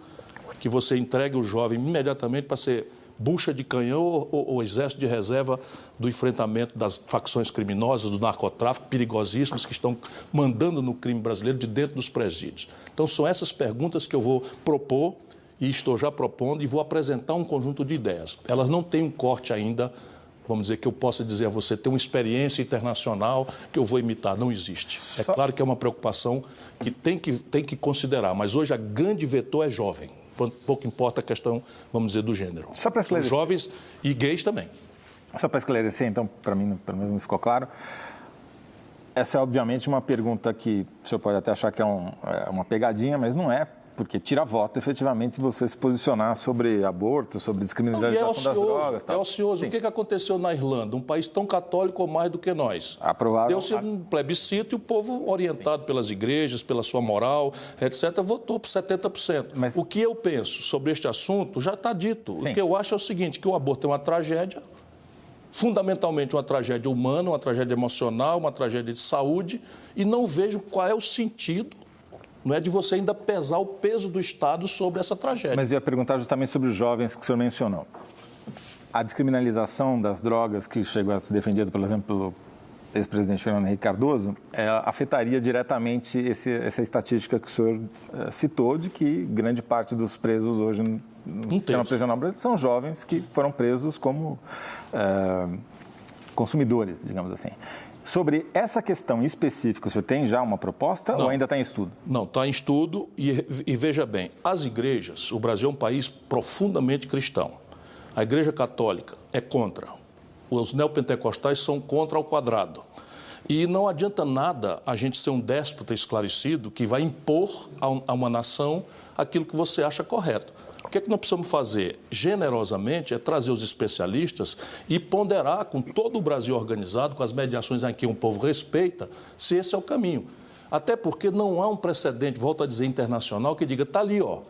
que você entregue o jovem imediatamente para ser bucha de canhão ou exército de reserva do enfrentamento das facções criminosas, do narcotráfico, perigosíssimas, que estão mandando no crime brasileiro de dentro dos presídios? Então, são essas perguntas que eu vou propor e estou já propondo e vou apresentar um conjunto de ideias. Elas não têm um corte ainda, vamos dizer, que eu possa dizer a você, ter uma experiência internacional que eu vou imitar. Não existe. É claro que é uma preocupação que tem que considerar, mas hoje a grande vetor é jovem. Pouco importa a questão, vamos dizer, do gênero.
Só para esclarecer.
Jovens e gays também.
Só para esclarecer, então, para mim, pelo menos não ficou claro. Essa é, obviamente, uma pergunta que o senhor pode até achar que é uma pegadinha, mas não é, porque tira voto, efetivamente, você se posicionar sobre aborto, sobre descriminalização das drogas. Tal.
É ocioso. Sim. O que aconteceu na Irlanda? Um país tão católico ou mais do que nós.
Aprovaram.
Deu-se um plebiscito e o povo, orientado pelas igrejas, pela sua moral, etc., votou por 70%. Mas o que eu penso sobre este assunto já está dito. Sim. O que eu acho é o seguinte, que o aborto é uma tragédia, fundamentalmente uma tragédia humana, uma tragédia emocional, uma tragédia de saúde, e não vejo qual é o sentido. Não é de você ainda pesar o peso do Estado sobre essa tragédia.
Mas eu ia perguntar justamente sobre os jovens que o senhor mencionou. A descriminalização das drogas que chegou a ser defendida, por exemplo, pelo ex-presidente Fernando Henrique Cardoso, afetaria diretamente essa estatística que o senhor citou, de que grande parte dos presos hoje no sistema prisional brasileiro são jovens que foram presos como consumidores, digamos assim. Sobre essa questão específica, o senhor tem já uma proposta ou ainda está em estudo? Não,
está em estudo e veja bem, as igrejas, o Brasil é um país profundamente cristão. A Igreja Católica é contra, os neopentecostais são contra ao quadrado. E não adianta nada a gente ser um déspota esclarecido que vai impor a uma nação aquilo que você acha correto. O que é que nós precisamos fazer? Generosamente, é trazer os especialistas e ponderar com todo o Brasil organizado, com as mediações em que um povo respeita, se esse é o caminho. Até porque não há um precedente, volto a dizer, internacional, que diga, está ali, ó.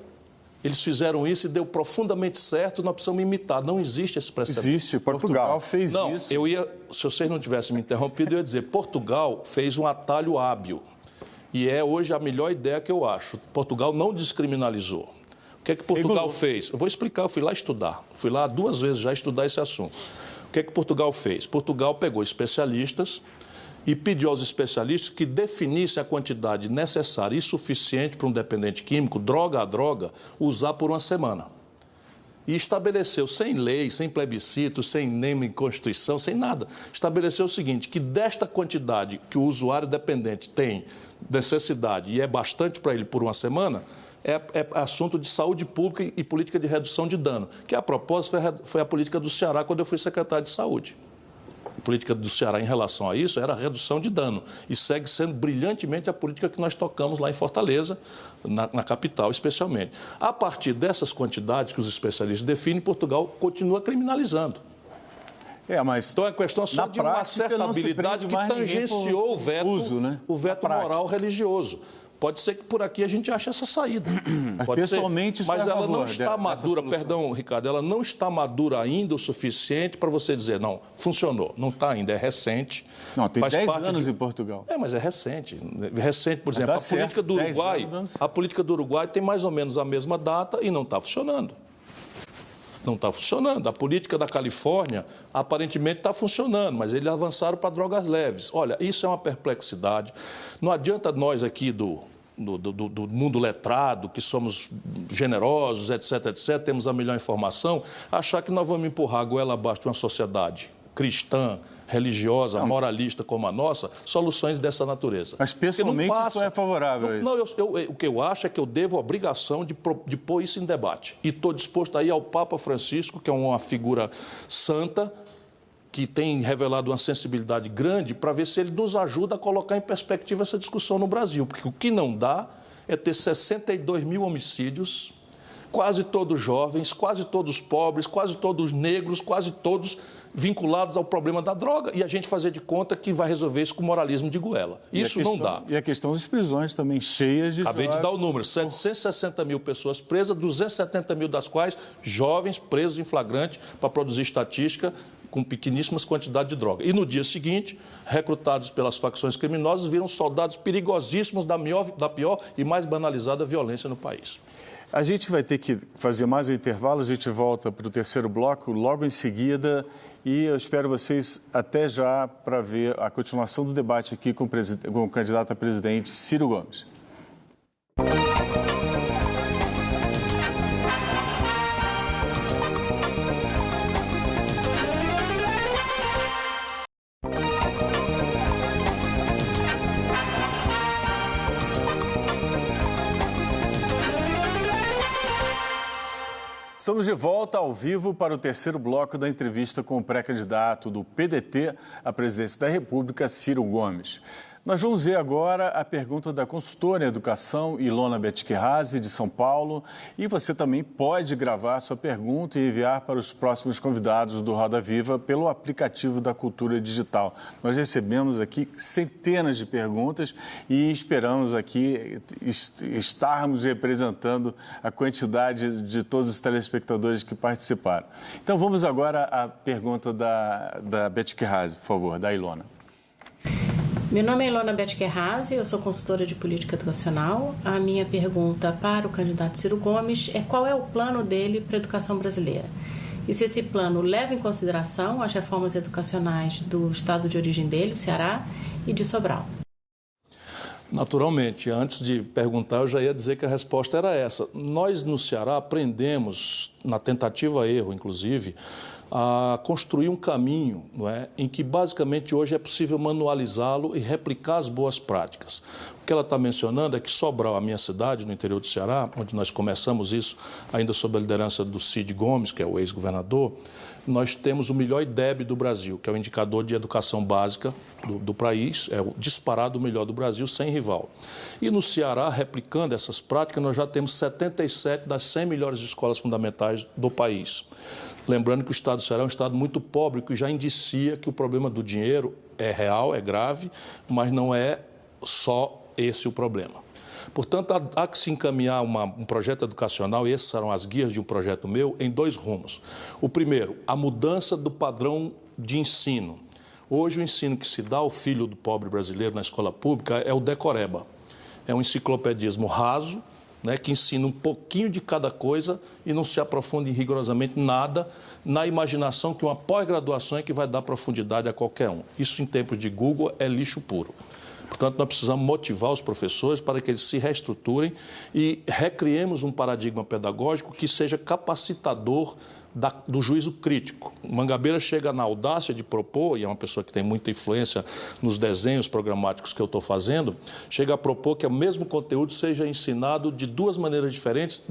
Eles fizeram isso e deu profundamente certo, nós precisamos imitar. Não existe esse precedente.
Existe, Portugal fez isso.
Não, se vocês não tivessem me interrompido, eu ia dizer, Portugal fez um atalho hábil. E é hoje a melhor ideia que eu acho. Portugal não descriminalizou. O que é que Portugal fez? Eu vou explicar, eu fui lá estudar. Fui lá 2 vezes já estudar esse assunto. O que é que Portugal fez? Portugal pegou especialistas e pediu aos especialistas que definissem a quantidade necessária e suficiente para um dependente químico, droga a droga, usar por uma semana. E estabeleceu, sem lei, sem plebiscito, sem nem Constituição, sem nada, estabeleceu o seguinte, que desta quantidade que o usuário dependente tem necessidade e é bastante para ele por uma semana, é assunto de saúde pública e política de redução de dano, que a propósito foi a política do Ceará quando eu fui secretário de saúde. A política do Ceará em relação a isso era a redução de dano e segue sendo brilhantemente a política que nós tocamos lá em Fortaleza, na capital especialmente. A partir dessas quantidades que os especialistas definem, Portugal continua criminalizando.
Mas
então é questão só de uma certa habilidade que tangenciou o veto moral religioso. Pode ser que por aqui a gente ache essa saída.
Pessoalmente,
mas ela não está madura, perdão, Ricardo, ela não está madura ainda o suficiente para você dizer, não, funcionou. Não está ainda, é recente.
Não, tem 10 anos em Portugal.
Mas é recente. Recente, por exemplo, a política do Uruguai tem mais ou menos a mesma data e não está funcionando. Não está funcionando. A política da Califórnia aparentemente está funcionando, mas eles avançaram para drogas leves. Olha, isso é uma perplexidade. Não adianta nós aqui do mundo letrado, que somos generosos, etc., etc., temos a melhor informação, achar que nós vamos empurrar a goela abaixo de uma sociedade cristã, religiosa, moralista como a nossa, soluções dessa natureza.
Mas pessoalmente isso é favorável a isso?
Não, o que eu acho é que eu devo a obrigação de pôr isso em debate. E estou disposto a ir ao Papa Francisco, que é uma figura santa, que tem revelado uma sensibilidade grande, para ver se ele nos ajuda a colocar em perspectiva essa discussão no Brasil. Porque o que não dá é ter 62 mil homicídios, quase todos jovens, quase todos pobres, quase todos negros, quase todos vinculados ao problema da droga, e a gente fazer de conta que vai resolver isso com moralismo de goela. Isso não dá.
E a questão das prisões também, cheias de
Acabei de dar o número, 760 mil pessoas presas, 270 mil das quais jovens presos em flagrante para produzir estatística com pequeníssimas quantidades de droga. E no dia seguinte, recrutados pelas facções criminosas, viram soldados perigosíssimos da pior e mais banalizada violência no país.
A gente vai ter que fazer mais um intervalo, a gente volta para o terceiro bloco logo em seguida e eu espero vocês até já para ver a continuação do debate aqui com o candidato a presidente Ciro Gomes. Estamos de volta ao vivo para o terceiro bloco da entrevista com o pré-candidato do PDT à presidência da República, Ciro Gomes. Nós vamos ver agora a pergunta da consultora em educação, Ilona Betkerhazy, de São Paulo. E você também pode gravar sua pergunta e enviar para os próximos convidados do Roda Viva pelo aplicativo da Cultura Digital. Nós recebemos aqui centenas de perguntas e esperamos aqui estarmos representando a quantidade de todos os telespectadores que participaram. Então vamos agora à pergunta da Betkerhazy, por favor, da Ilona.
Meu nome é Ilona Betkerhazy, eu sou consultora de política educacional. A minha pergunta para o candidato Ciro Gomes é qual é o plano dele para a educação brasileira? E se esse plano leva em consideração as reformas educacionais do estado de origem dele, o Ceará, e de Sobral?
Naturalmente, antes de perguntar, eu já ia dizer que a resposta era essa. Nós, no Ceará, aprendemos, na tentativa-erro, inclusive, a construir um caminho, não é, em que, basicamente, hoje é possível manualizá-lo e replicar as boas práticas. O que ela está mencionando é que Sobral, a minha cidade, no interior do Ceará, onde nós começamos isso, ainda sob a liderança do Cid Gomes, que é o ex-governador, nós temos o melhor IDEB do Brasil, que é o indicador de educação básica do país, é o disparado melhor do Brasil, sem rival. E no Ceará, replicando essas práticas, nós já temos 77 das 100 melhores escolas fundamentais do país. Lembrando que o estado do Ceará é um estado muito pobre, que já indicia que o problema do dinheiro é real, é grave, mas não é só esse o problema. Portanto, há que se encaminhar um projeto educacional, e essas serão as guias de um projeto meu, em dois rumos. O primeiro, a mudança do padrão de ensino. Hoje, o ensino que se dá ao filho do pobre brasileiro na escola pública é o decoreba. É um enciclopedismo raso, né, que ensina um pouquinho de cada coisa e não se aprofunda em rigorosamente nada na imaginação que uma pós-graduação é que vai dar profundidade a qualquer um. Isso, em tempos de Google, é lixo puro. Portanto, nós precisamos motivar os professores para que eles se reestruturem e recriemos um paradigma pedagógico que seja capacitador do juízo crítico. Mangabeira chega na audácia de propor, e é uma pessoa que tem muita influência nos desenhos programáticos que eu estou fazendo, chega a propor que o mesmo conteúdo seja ensinado de duas maneiras diferentes,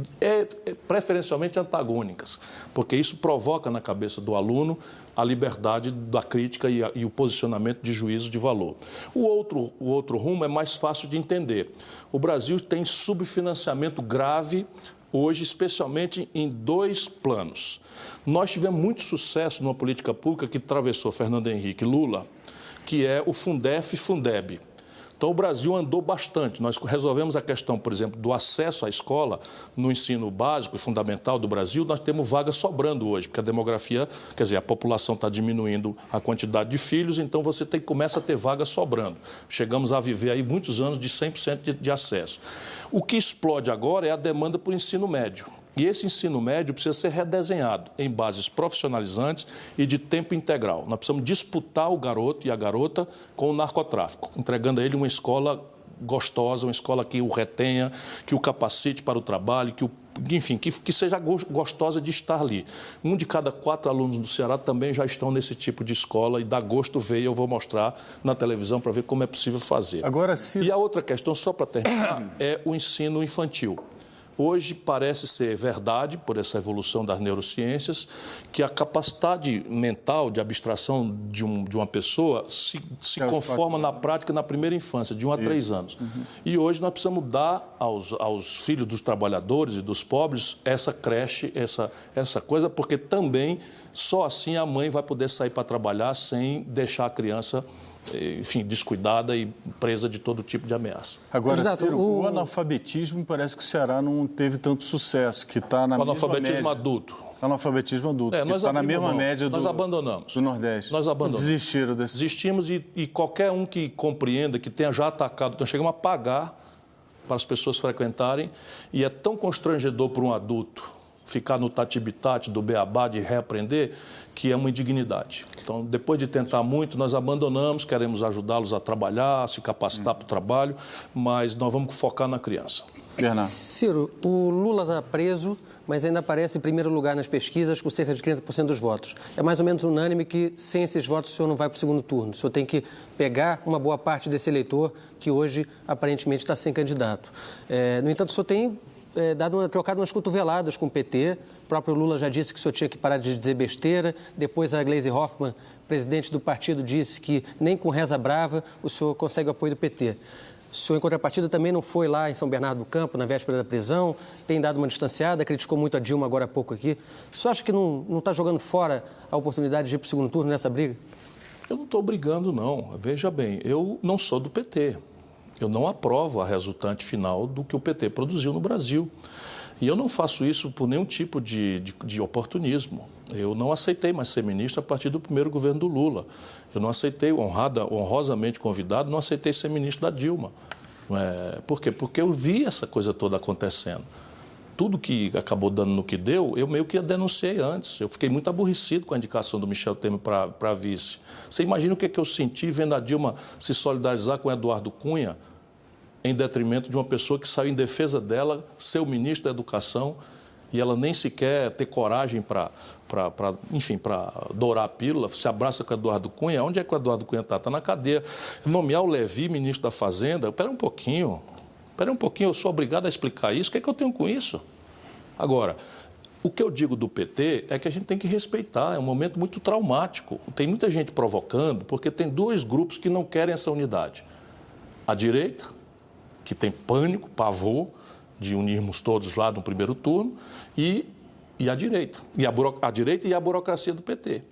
preferencialmente antagônicas, porque isso provoca na cabeça do aluno a liberdade da crítica e o posicionamento de juízo de valor. O outro rumo é mais fácil de entender. O Brasil tem subfinanciamento grave hoje, especialmente em dois planos. Nós tivemos muito sucesso numa política pública que atravessou Fernando Henrique e Lula, que é o Fundef e Fundeb. Então, o Brasil andou bastante. Nós resolvemos a questão, por exemplo, do acesso à escola no ensino básico e fundamental do Brasil. Nós temos vagas sobrando hoje, porque a demografia, quer dizer, a população está diminuindo a quantidade de filhos, então você começa a ter vagas sobrando. Chegamos a viver aí muitos anos de 100% de acesso. O que explode agora é a demanda por ensino médio. E esse ensino médio precisa ser redesenhado em bases profissionalizantes e de tempo integral. Nós precisamos disputar o garoto e a garota com o narcotráfico, entregando a ele uma escola gostosa, uma escola que o retenha, que o capacite para o trabalho, enfim, que seja gostosa de estar ali. 1 de cada 4 alunos do Ceará também já estão nesse tipo de escola e dá gosto ver, e eu vou mostrar na televisão para ver como é possível fazer.
Agora,
E a outra questão, só para terminar, é o ensino infantil. Hoje parece ser verdade, por essa evolução das neurociências, que a capacidade mental de abstração de uma pessoa se conforma na prática na primeira infância, de 1 a 3 anos. E hoje nós precisamos dar aos filhos dos trabalhadores e dos pobres essa creche, essa coisa, porque também só assim a mãe vai poder sair para trabalhar sem deixar a criança, enfim, descuidada e presa de todo tipo de ameaça.
Agora, Ciro, o analfabetismo parece que o Ceará não teve tanto sucesso, que está na mesma média.
O analfabetismo adulto.
Analfabetismo adulto, que
nós
está na mesma média
nós abandonamos.
do Nordeste.
Nós abandonamos.
Desistiram desse...
Desistimos e qualquer um que compreenda, que tenha já atacado, nós chegamos a pagar para as pessoas frequentarem, e é tão constrangedor para um adulto ficar no tati-bitate do beabá de reaprender, que é uma indignidade. Então, depois de tentar muito, nós abandonamos, queremos ajudá-los a trabalhar, a se capacitar para o trabalho, mas nós vamos focar na criança.
Bernardo.
Ciro, o Lula está preso, mas ainda aparece em primeiro lugar nas pesquisas com cerca de 30% dos votos. É mais ou menos unânime que, sem esses votos, o senhor não vai para o segundo turno. O senhor tem que pegar uma boa parte desse eleitor que hoje, aparentemente, está sem candidato. No entanto, o senhor tem trocado umas cotoveladas com o PT. O próprio Lula já disse que o senhor tinha que parar de dizer besteira. Depois a Gleisi Hoffmann, presidente do partido, disse que nem com reza brava o senhor consegue o apoio do PT. O senhor, em contrapartida, também não foi lá em São Bernardo do Campo, na véspera da prisão, tem dado uma distanciada, criticou muito a Dilma agora há pouco aqui. O senhor acha que não está jogando fora a oportunidade de ir para o segundo turno nessa briga?
Eu não estou brigando, não. Veja bem, eu não sou do PT. Eu não aprovo a resultante final do que o PT produziu no Brasil. E eu não faço isso por nenhum tipo de oportunismo. Eu não aceitei mais ser ministro a partir do primeiro governo do Lula. Eu não aceitei, honrosamente convidado, não aceitei ser ministro da Dilma. Por quê? Porque eu vi essa coisa toda acontecendo. Tudo que acabou dando no que deu, eu meio que denunciei antes. Eu fiquei muito aborrecido com a indicação do Michel Temer para vice. Você imagina o que eu senti vendo a Dilma se solidarizar com Eduardo Cunha em detrimento de uma pessoa que saiu em defesa dela, ser o ministro da Educação, e ela nem sequer ter coragem para dourar a pílula, se abraça com o Eduardo Cunha. Onde é que o Eduardo Cunha está? Está na cadeia. Nomear o Levi, ministro da Fazenda, espera um pouquinho, eu sou obrigado a explicar isso, o que é que eu tenho com isso? Agora, o que eu digo do PT é que a gente tem que respeitar, é um momento muito traumático. Tem muita gente provocando, porque tem 2 grupos que não querem essa unidade. A direita, que tem pânico, pavor de unirmos todos lá no primeiro turno, e a direita. A direita e a burocracia do PT,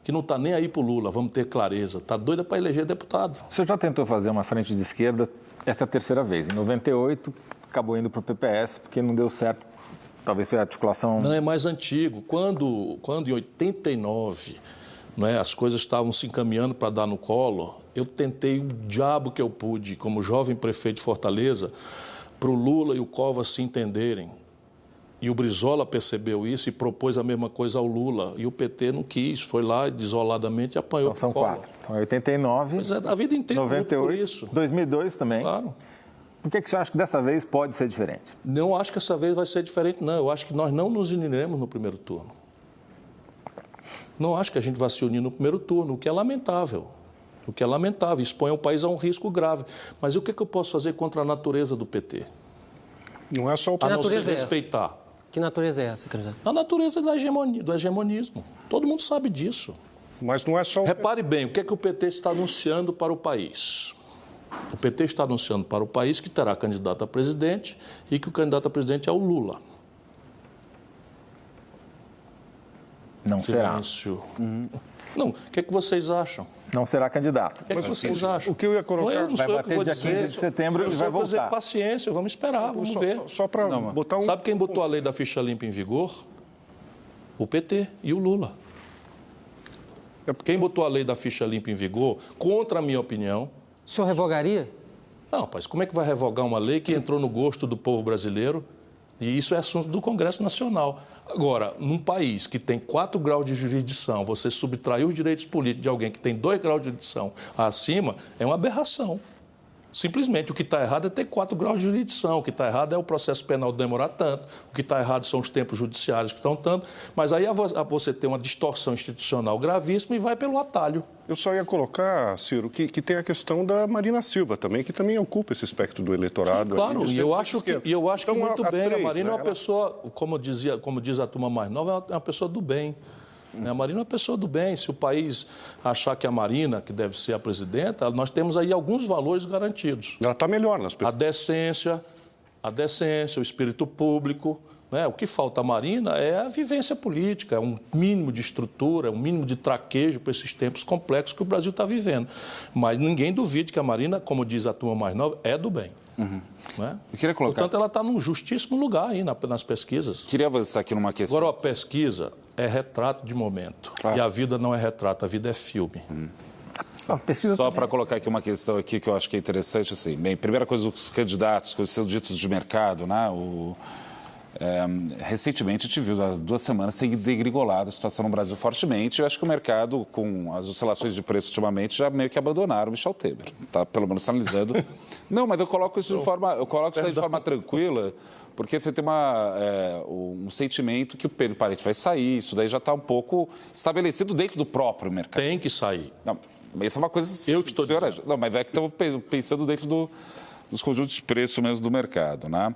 que não está nem aí para o Lula, vamos ter clareza, está doida para eleger deputado.
O senhor já tentou fazer uma frente de esquerda, essa é a terceira vez. Em 98, acabou indo para o PPS, porque não deu certo, talvez foi a articulação...
Não, é mais antigo. Quando em 89... as coisas estavam se encaminhando para dar no colo, eu tentei o diabo que eu pude, como jovem prefeito de Fortaleza, para o Lula e o Covas se entenderem. E o Brizola percebeu isso e propôs a mesma coisa ao Lula. E o PT não quis, foi lá isoladamente e apanhou.
Então, são 4. Então, 89,
pois é, a vida inteira
98,
por isso.
2002 também.
Claro.
Por que o senhor acha que dessa vez pode ser diferente?
Não acho que essa vez vai ser diferente, não. Eu acho que nós não nos uniremos no primeiro turno. Não acho que a gente vai se unir no primeiro turno, o que é lamentável. O que é lamentável, expõe o país a um risco grave. Mas o que eu posso fazer contra a natureza do PT?
Não é só o
a não ser respeitar.
Que natureza é essa, candidato?
A natureza do hegemonismo. Todo mundo sabe disso.
Mas não é só...
Repare bem, o que é que o PT está anunciando para o país? O PT está anunciando para o país que terá candidato a presidente e que o candidato a presidente é o Lula.
Não
Silêncio. Será. Não, o que é que vocês acham?
Não será candidato.
O que é que vocês acham?
O que eu ia colocar...
Eu não
vai
sou eu
bater
que vou
dia
dizer.
15 de setembro e vai voltar.
Dizer, paciência, vamos esperar, vamos ver.
Só para botar um...
Sabe quem botou a lei da ficha limpa em vigor? O PT e o Lula. Quem botou a lei da ficha limpa em vigor, contra a minha opinião...
O senhor revogaria?
Não, rapaz, como é que vai revogar uma lei que entrou no gosto do povo brasileiro? E isso é assunto do Congresso Nacional. Agora, num país que tem 4 graus de jurisdição, você subtrair os direitos políticos de alguém que tem 2 graus de jurisdição acima, é uma aberração. Simplesmente, o que está errado é ter 4 graus de jurisdição, o que está errado é o processo penal demorar tanto, o que está errado são os tempos judiciários que estão tanto, mas aí você tem uma distorção institucional gravíssima e vai pelo atalho.
Eu só ia colocar, Ciro, que tem a questão da Marina Silva também, que também ocupa esse espectro do eleitorado.
Sim, claro, e eu acho que
então,
muito bem,
três,
a Marina
né?
é uma pessoa, como diz a turma mais nova, é uma pessoa do bem. A Marina é uma pessoa do bem. Se o país achar que a Marina, que deve ser a presidenta, nós temos aí alguns valores garantidos.
Ela está melhor nas pessoas.
A decência, o espírito público. Né? O que falta à Marina é a vivência política, é um mínimo de estrutura, um mínimo de traquejo para esses tempos complexos que o Brasil está vivendo. Mas ninguém duvide que a Marina, como diz a turma mais nova, é do bem. Né?
Eu queria colocar...
Portanto, ela está num justíssimo lugar aí nas pesquisas.
Queria avançar aqui numa questão.
Agora, a pesquisa é retrato de momento. Claro. E a vida não é retrato, a vida é filme.
Só para colocar aqui uma questão aqui que eu acho que é interessante. Assim. Bem, primeira coisa, os candidatos, que são ditos de mercado, né? Recentemente, a gente viu, há 2 semanas, tem degringolado a situação no Brasil fortemente. Eu acho que o mercado, com as oscilações de preço ultimamente, já meio que abandonaram o Michel Temer. Tá, pelo menos analisando. Não, mas eu coloco isso de forma tranquila, porque você tem um sentimento que o Pedro Parente vai sair. Isso daí já está um pouco estabelecido dentro do próprio mercado.
Tem que sair.
Não, isso é uma coisa...
Eu que estou dizendo.
Não, mas é que estamos pensando dentro dos conjuntos de preço mesmo do mercado, né?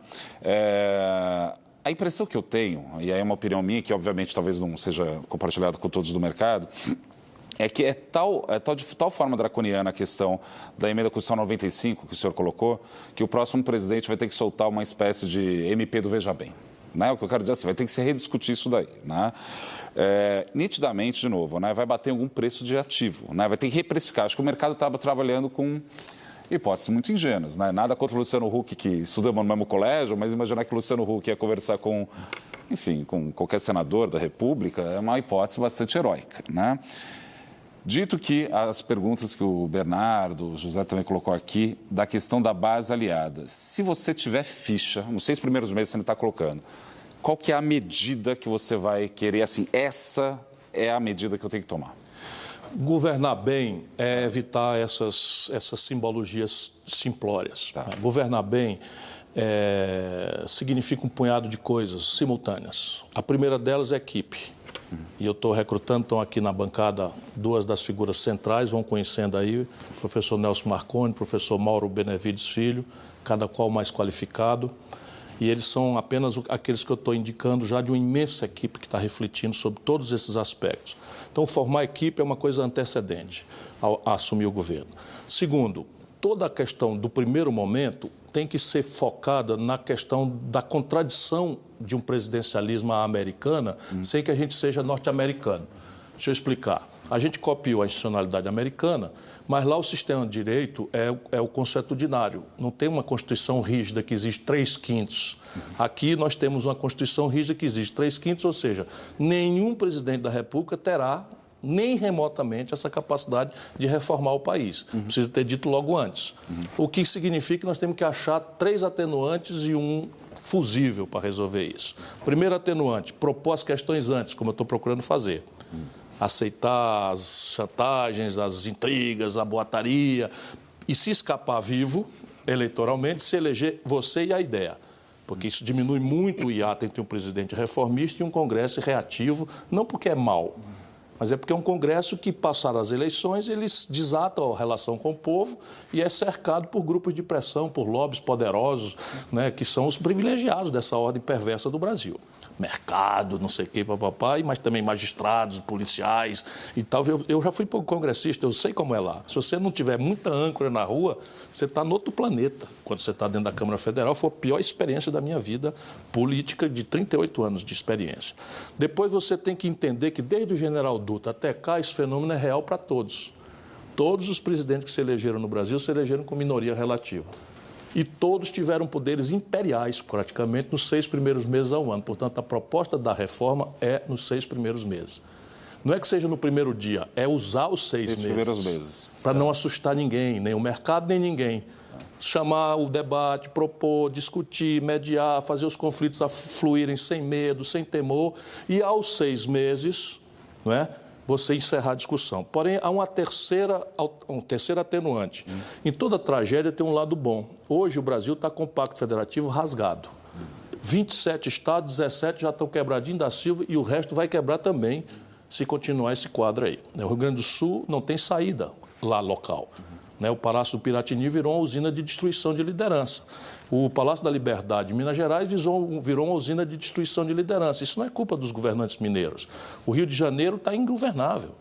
A impressão que eu tenho, e aí é uma opinião minha, que obviamente talvez não seja compartilhada com todos do mercado, é que de tal forma draconiana a questão da emenda constitucional 95, que o senhor colocou, que o próximo presidente vai ter que soltar uma espécie de MP do Veja Bem. Né? O que eu quero dizer é assim, vai ter que se rediscutir isso daí. Né? Nitidamente, de novo, né? Vai bater em algum preço de ativo, né? Vai ter que reprecificar. Acho que o mercado estava trabalhando com... hipóteses muito ingênuas, né? Nada contra o Luciano Huck, que estudamos no mesmo colégio, mas imaginar que o Luciano Huck ia conversar com qualquer senador da República é uma hipótese bastante heróica, né? Dito que as perguntas que o Bernardo, o José também colocou aqui, da questão da base aliada, se você tiver ficha, nos 6 primeiros meses você não está colocando, qual que é a medida que você vai querer, assim, essa é a medida que eu tenho que tomar?
Governar bem é evitar essas simbologias simplórias. Tá. Governar bem significa um punhado de coisas simultâneas. A primeira delas é equipe. E eu estou recrutando, estão aqui na bancada 2 das figuras centrais, vão conhecendo aí, o professor Nelson Marconi, o professor Mauro Benevides Filho, cada qual mais qualificado. E eles são apenas aqueles que eu estou indicando já de uma imensa equipe que está refletindo sobre todos esses aspectos. Então, formar equipe é uma coisa antecedente a assumir o governo. Segundo, toda a questão do primeiro momento tem que ser focada na questão da contradição de um presidencialismo à americana, sem que a gente seja norte-americano. Deixa eu explicar. A gente copiou a institucionalidade americana, mas lá o sistema de direito é o consuetudinário. Não tem uma Constituição rígida que exige 3/5. Aqui nós temos uma Constituição rígida que exige 3/5, ou seja, nenhum presidente da República terá nem remotamente essa capacidade de reformar o país. Precisa ter dito logo antes. O que significa que nós temos que achar 3 atenuantes e um fusível para resolver isso. Primeiro atenuante, propor as questões antes, como eu estou procurando fazer. Aceitar as chantagens, as intrigas, a boataria e, se escapar vivo, eleitoralmente, se eleger você e a ideia. Porque isso diminui muito o hiato entre um presidente reformista e um Congresso reativo, não porque é mau, mas é porque é um Congresso que, passaram as eleições, eles desatam a relação com o povo e é cercado por grupos de pressão, por lobbies poderosos, né, que são os privilegiados dessa ordem perversa do Brasil. Mercado, não sei o que, papapá, mas também magistrados, policiais e tal. Eu já fui congressista, eu sei como é lá. Se você não tiver muita âncora na rua, você está no outro planeta. Quando você está dentro da Câmara Federal, foi a pior experiência da minha vida política de 38 anos de experiência. Depois você tem que entender que desde o general Dutra até cá, esse fenômeno é real para todos. Todos os presidentes que se elegeram no Brasil se elegeram com minoria relativa. E todos tiveram poderes imperiais, praticamente, nos 6 primeiros meses ao ano. Portanto, a proposta da reforma é nos 6 primeiros meses. Não é que seja no primeiro dia, é usar os 6
primeiros meses.
Para não assustar ninguém, nem o mercado, nem ninguém. Chamar o debate, propor, discutir, mediar, fazer os conflitos fluírem sem medo, sem temor. E aos 6 meses, não é? você encerrar a discussão. Porém, há um terceiro atenuante. Em toda tragédia tem um lado bom. Hoje o Brasil está com o Pacto Federativo rasgado. 27 estados, 17 já estão quebradinhos da Silva e o resto vai quebrar também se continuar esse quadro aí. O Rio Grande do Sul não tem saída lá local. O Palácio do Piratini virou uma usina de destruição de liderança. O Palácio da Liberdade, em Minas Gerais, virou uma usina de destruição de liderança. Isso não é culpa dos governantes mineiros. O Rio de Janeiro está ingovernável.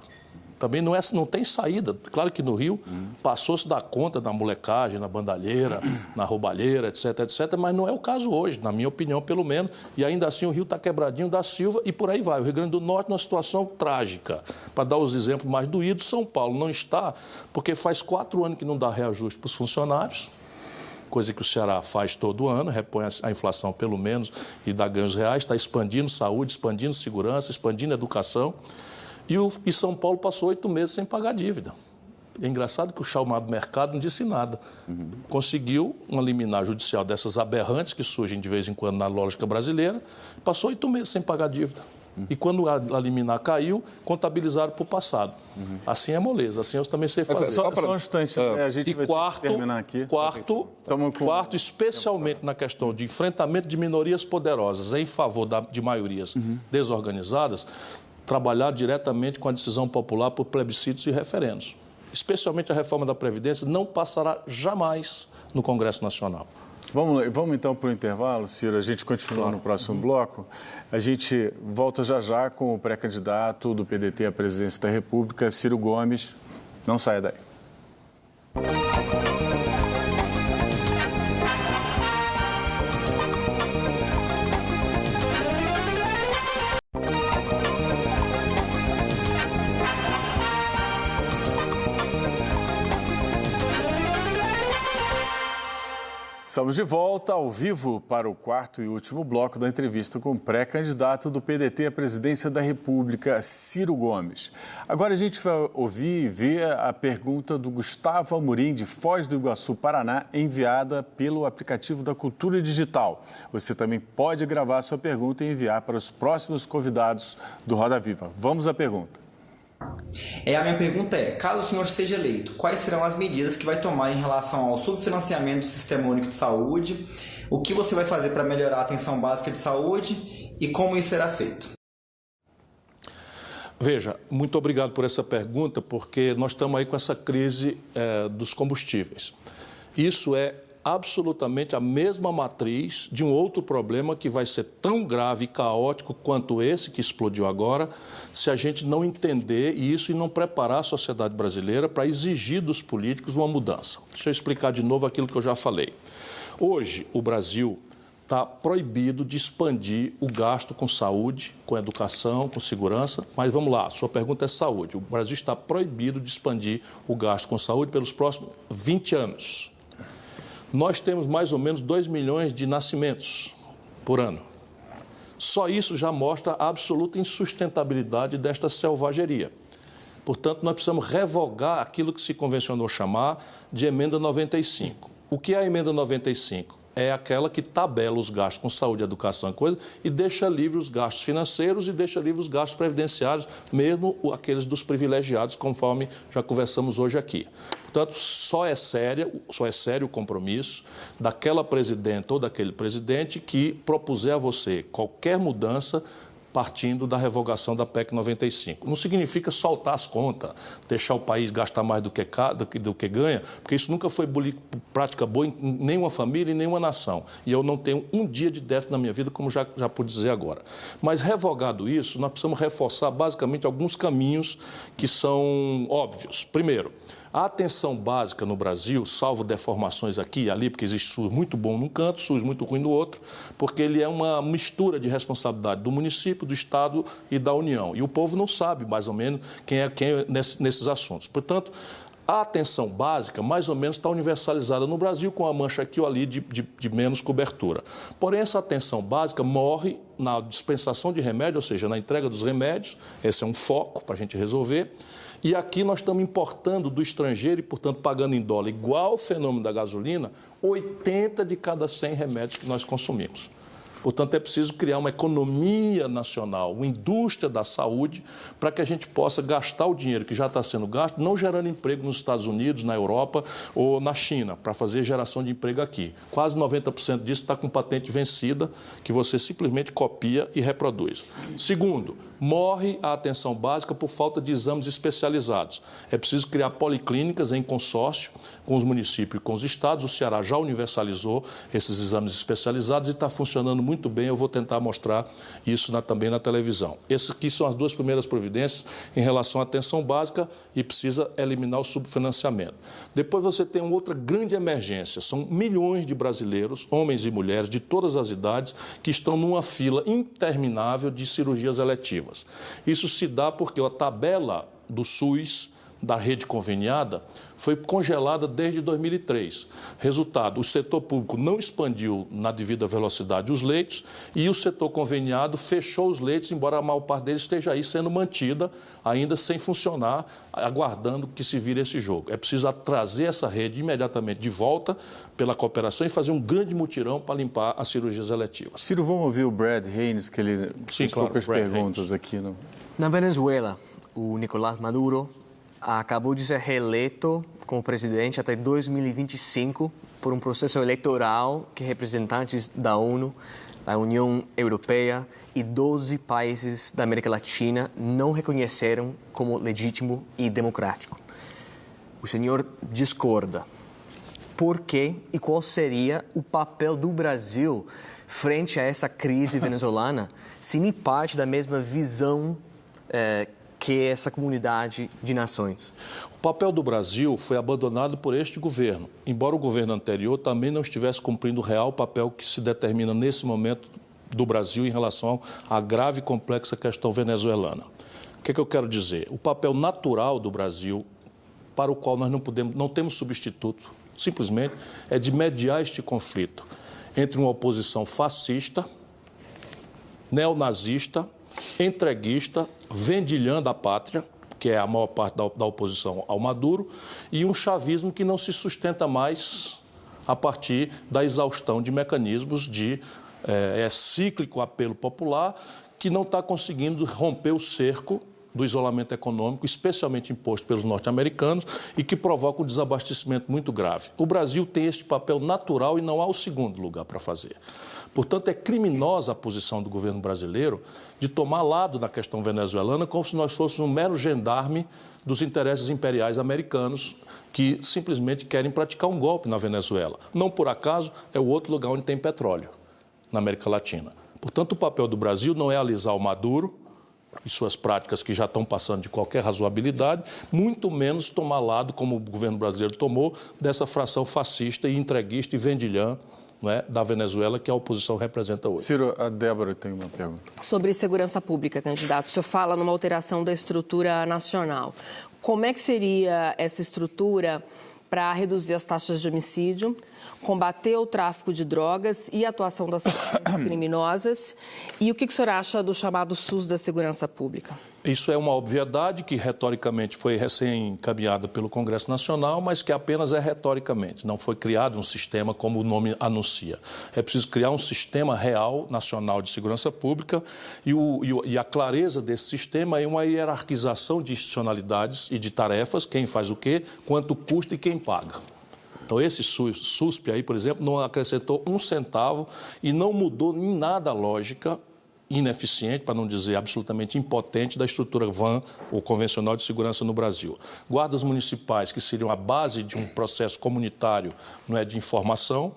Também não tem saída. Claro que no Rio passou-se da conta da molecagem, na bandalheira, na roubalheira, etc., mas não é o caso hoje, na minha opinião, pelo menos. E ainda assim o Rio está quebradinho da Silva e por aí vai. O Rio Grande do Norte numa situação trágica. Para dar os exemplos mais doídos, São Paulo não está, porque faz 4 anos que não dá reajuste para os funcionários, coisa que o Ceará faz todo ano, repõe a inflação pelo menos e dá ganhos reais, está expandindo saúde, expandindo segurança, expandindo educação. E São Paulo passou 8 meses sem pagar dívida. É engraçado que o chamado mercado não disse nada. Conseguiu uma liminar judicial dessas aberrantes que surgem de vez em quando na lógica brasileira, passou 8 meses sem pagar dívida. E quando a liminar caiu, contabilizaram para o passado. Assim é moleza, assim eu também sei fazer.
Só um instante, a gente vai terminar aqui.
Quarto, especialmente na questão de enfrentamento de minorias poderosas em favor de maiorias desorganizadas, trabalhar diretamente com a decisão popular por plebiscitos e referendos. Especialmente a reforma da Previdência não passará jamais no Congresso Nacional.
Vamos então para o intervalo, Ciro. A gente continua no próximo bloco. A gente volta já com o pré-candidato do PDT à presidência da República, Ciro Gomes. Não saia daí. Estamos de volta ao vivo para o quarto e último bloco da entrevista com o pré-candidato do PDT à presidência da República, Ciro Gomes. Agora a gente vai ouvir e ver a pergunta do Gustavo Amorim, de Foz do Iguaçu, Paraná, enviada pelo aplicativo da Cultura Digital. Você também pode gravar sua pergunta e enviar para os próximos convidados do Roda Viva. Vamos à pergunta.
A minha pergunta é, caso o senhor seja eleito, quais serão as medidas que vai tomar em relação ao subfinanciamento do Sistema Único de Saúde, o que você vai fazer para melhorar a atenção básica de saúde e como isso será feito?
Veja, muito obrigado por essa pergunta, porque nós estamos aí com essa crise dos combustíveis. Isso é absolutamente a mesma matriz de um outro problema que vai ser tão grave e caótico quanto esse que explodiu agora, se a gente não entender isso e não preparar a sociedade brasileira para exigir dos políticos uma mudança. Deixa eu explicar de novo aquilo que eu já falei. Hoje, o Brasil está proibido de expandir o gasto com saúde, com educação, com segurança, mas vamos lá, sua pergunta é saúde. O Brasil está proibido de expandir o gasto com saúde pelos próximos 20 anos. Nós temos mais ou menos 2 milhões de nascimentos por ano. Só isso já mostra a absoluta insustentabilidade desta selvageria. Portanto, nós precisamos revogar aquilo que se convencionou chamar de Emenda 95. O que é a Emenda 95? É aquela que tabela os gastos com saúde, educação e coisa e deixa livre os gastos financeiros e deixa livre os gastos previdenciários, mesmo aqueles dos privilegiados, conforme já conversamos hoje aqui. Portanto, só é sério o compromisso daquela presidenta ou daquele presidente que propuser a você qualquer mudança partindo da revogação da PEC 95. Não significa soltar as contas, deixar o país gastar mais do que ganha, porque isso nunca foi prática boa em nenhuma família e nenhuma nação. E eu não tenho um dia de déficit na minha vida, como já pude dizer agora. Mas, revogado isso, nós precisamos reforçar basicamente alguns caminhos que são óbvios. Primeiro, a atenção básica no Brasil, salvo deformações aqui e ali, porque existe SUS muito bom num canto, SUS muito ruim no outro, porque ele é uma mistura de responsabilidade do município, do Estado e da União. E o povo não sabe, mais ou menos, quem é nesses assuntos. Portanto, a atenção básica, mais ou menos, está universalizada no Brasil, com a mancha aqui ou ali de menos cobertura. Porém, essa atenção básica morre na dispensação de remédio, ou seja, na entrega dos remédios. Esse é um foco para a gente resolver. E aqui nós estamos importando do estrangeiro e, portanto, pagando em dólar, igual o fenômeno da gasolina, 80 de cada 100 remédios que nós consumimos. Portanto, é preciso criar uma economia nacional, uma indústria da saúde, para que a gente possa gastar o dinheiro que já está sendo gasto, não gerando emprego nos Estados Unidos, na Europa ou na China, para fazer geração de emprego aqui. Quase 90% disso está com patente vencida, que você simplesmente copia e reproduz. Segundo, morre a atenção básica por falta de exames especializados. É preciso criar policlínicas em consórcio com os municípios e com os estados. O Ceará já universalizou esses exames especializados e está funcionando muito bem. Eu vou tentar mostrar isso também na televisão. Essas aqui são as duas primeiras providências em relação à atenção básica e precisa eliminar o subfinanciamento. Depois você tem uma outra grande emergência. São milhões de brasileiros, homens e mulheres de todas as idades, que estão numa fila interminável de cirurgias eletivas. Isso se dá porque a tabela do SUS, da rede conveniada, foi congelada desde 2003. Resultado, o setor público não expandiu na devida velocidade os leitos e o setor conveniado fechou os leitos, embora a maior parte deles esteja aí sendo mantida, ainda sem funcionar, aguardando que se vire esse jogo. É preciso trazer essa rede imediatamente de volta pela cooperação e fazer um grande mutirão para limpar as cirurgias eletivas.
Ciro, vamos ouvir o Brad Haynes, que ele fez poucas perguntas aqui. No...
Na Venezuela, o Nicolás Maduro acabou de ser reeleito como presidente até 2025 por um processo eleitoral que representantes da ONU, da União Europeia e 12 países da América Latina não reconheceram como legítimo e democrático. O senhor discorda. Por quê e qual seria o papel do Brasil frente a essa crise venezuelana, se nem parte da mesma visão que essa comunidade de nações?
O papel do Brasil foi abandonado por este governo, embora o governo anterior também não estivesse cumprindo o real papel que se determina nesse momento do Brasil em relação à grave e complexa questão venezuelana. O que é que eu quero dizer? O papel natural do Brasil, para o qual nós não temos substituto, simplesmente é de mediar este conflito entre uma oposição fascista, neonazista, entreguista, vendilhando a pátria, que é a maior parte da oposição ao Maduro, e um chavismo que não se sustenta mais a partir da exaustão de mecanismos de cíclico apelo popular, que não está conseguindo romper o cerco do isolamento econômico, especialmente imposto pelos norte-americanos, e que provoca um desabastecimento muito grave. O Brasil tem este papel natural e não há o segundo lugar para fazer. Portanto, é criminosa a posição do governo brasileiro de tomar lado na questão venezuelana como se nós fôssemos um mero gendarme dos interesses imperiais americanos que simplesmente querem praticar um golpe na Venezuela. Não por acaso é o outro lugar onde tem petróleo, na América Latina. Portanto, o papel do Brasil não é alisar o Maduro e suas práticas que já estão passando de qualquer razoabilidade, muito menos tomar lado, como o governo brasileiro tomou, dessa fração fascista e entreguista e vendilhã, da Venezuela, que a oposição representa hoje.
Ciro, a Débora tem uma pergunta.
Sobre segurança pública, candidato. O senhor fala numa alteração da estrutura nacional. Como é que seria essa estrutura para reduzir as taxas de homicídio, combater o tráfico de drogas e a atuação das criminosas? E o que o senhor acha do chamado SUS da segurança pública?
Isso é uma obviedade que, retoricamente, foi recém-encaminhada pelo Congresso Nacional, mas que apenas é retoricamente. Não foi criado um sistema como o nome anuncia. É preciso criar um sistema real, nacional de segurança pública, e a clareza desse sistema é uma hierarquização de institucionalidades e de tarefas, quem faz o quê, quanto custa e quem paga. Então, esse SUSP aí, por exemplo, não acrescentou um centavo e não mudou em nada a lógica ineficiente, para não dizer absolutamente impotente, da estrutura VAN, ou convencional de segurança no Brasil. Guardas municipais, que seriam a base de um processo comunitário, de informação,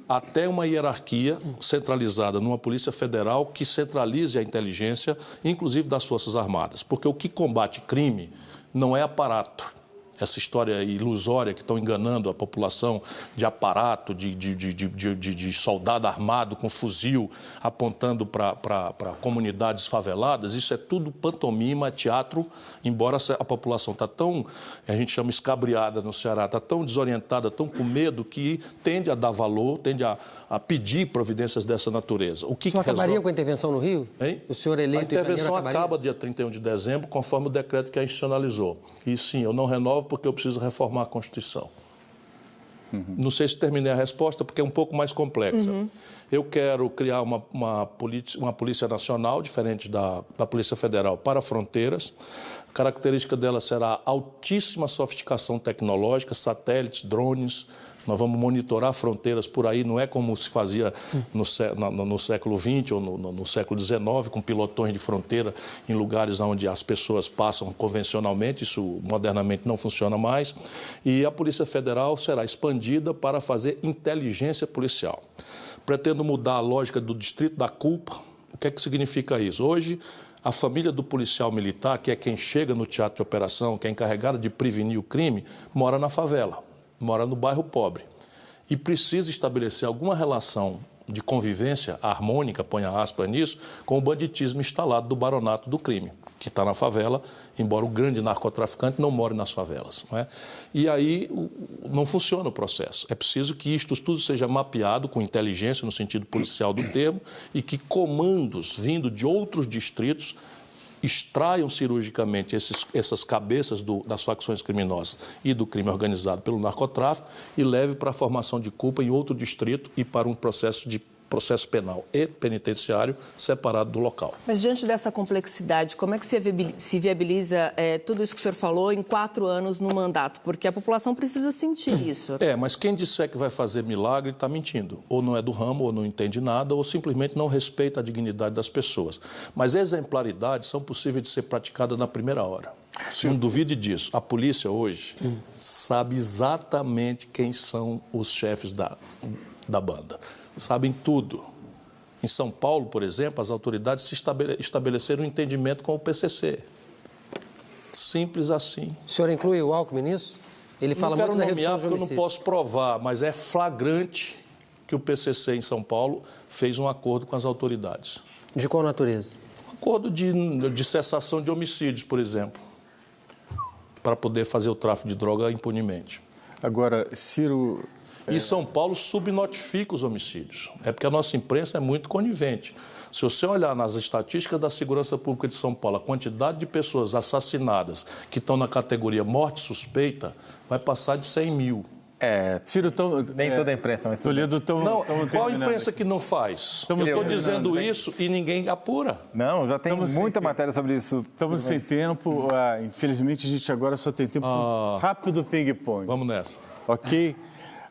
até uma hierarquia centralizada numa Polícia Federal que centralize a inteligência, inclusive das Forças Armadas. Porque o que combate crime não é aparato. Essa história ilusória que estão enganando a população de aparato, de soldado armado com fuzil apontando para comunidades faveladas, isso é tudo pantomima, teatro, embora a população está tão, a gente chama escabriada no Ceará, está tão desorientada, tão com medo que tende a dar valor, tende a pedir providências dessa natureza. O senhor
acabaria com a intervenção no Rio?
Hein?
O senhor eleito em janeiro
acabaria? A intervenção acaba dia 31 de dezembro, conforme o decreto que a institucionalizou. E sim, eu não renovo porque eu preciso reformar a Constituição. Não sei se terminei a resposta, porque é um pouco mais complexa. Eu quero criar uma polícia nacional, diferente da Polícia Federal, para fronteiras. A característica dela será altíssima sofisticação tecnológica, satélites, drones. Nós vamos monitorar fronteiras por aí, não é como se fazia no século XX ou no século XIX, com pilotões de fronteira em lugares onde as pessoas passam convencionalmente, isso modernamente não funciona mais. E a Polícia Federal será expandida para fazer inteligência policial. Pretendo mudar a lógica do distrito da culpa. O que é que significa isso? Hoje, a família do policial militar, que é quem chega no teatro de operação, que é encarregada de prevenir o crime, mora na favela. Mora no bairro pobre e precisa estabelecer alguma relação de convivência harmônica, ponha aspas nisso, com o banditismo instalado do baronato do crime, que está na favela, embora o grande narcotraficante não more nas favelas. Não é? E aí não funciona o processo. É preciso que isto tudo seja mapeado com inteligência, no sentido policial do termo, e que comandos vindo de outros distritos extraiam cirurgicamente essas cabeças das facções criminosas e do crime organizado pelo narcotráfico e leve para a formação de culpa em outro distrito e para um processo penal e penitenciário separado do local.
Mas diante dessa complexidade, como é que se viabiliza tudo isso que o senhor falou em 4 anos no mandato? Porque a população precisa sentir isso.
Mas quem disser que vai fazer milagre está mentindo. Ou não é do ramo, ou não entende nada, ou simplesmente não respeita a dignidade das pessoas. Mas exemplaridades são possíveis de ser praticadas na primeira hora. Não duvide disso. A polícia hoje sabe exatamente quem são os chefes da banda. Sabem tudo. Em São Paulo, por exemplo, as autoridades se estabeleceram um entendimento com o PCC. Simples assim.
O senhor inclui o Alckmin nisso? Ele fala muito da redução de homicídios.
Eu não posso provar, mas é flagrante que o PCC em São Paulo fez um acordo com as autoridades.
De qual natureza?
Um acordo de cessação de homicídios, por exemplo, para poder fazer o tráfico de droga impunemente.
Agora, Ciro...
E São Paulo subnotifica os homicídios. É porque a nossa imprensa é muito conivente. Se você olhar nas estatísticas da Segurança Pública de São Paulo, a quantidade de pessoas assassinadas que estão na categoria morte suspeita vai passar de 100 mil.
Ciro, nem toda a imprensa, mas
Toledo, qual a imprensa que não faz? Eu estou dizendo isso e ninguém apura.
Não, já tem muita matéria sobre isso.
Estamos sem tempo. Infelizmente, a gente agora só tem tempo rápido ping-pong.
Vamos nessa.
Ok?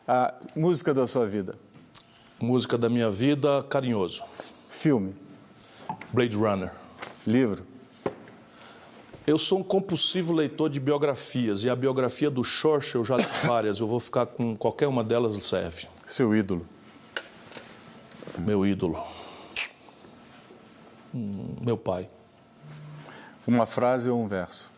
A música da sua vida?
Música da minha vida, Carinhoso.
Filme?
Blade Runner.
Livro?
Eu sou um compulsivo leitor de biografias e a biografia do Churchill eu já li várias. Eu vou ficar com qualquer uma delas serve.
Seu ídolo?
Meu ídolo? Meu pai.
Uma frase ou um verso?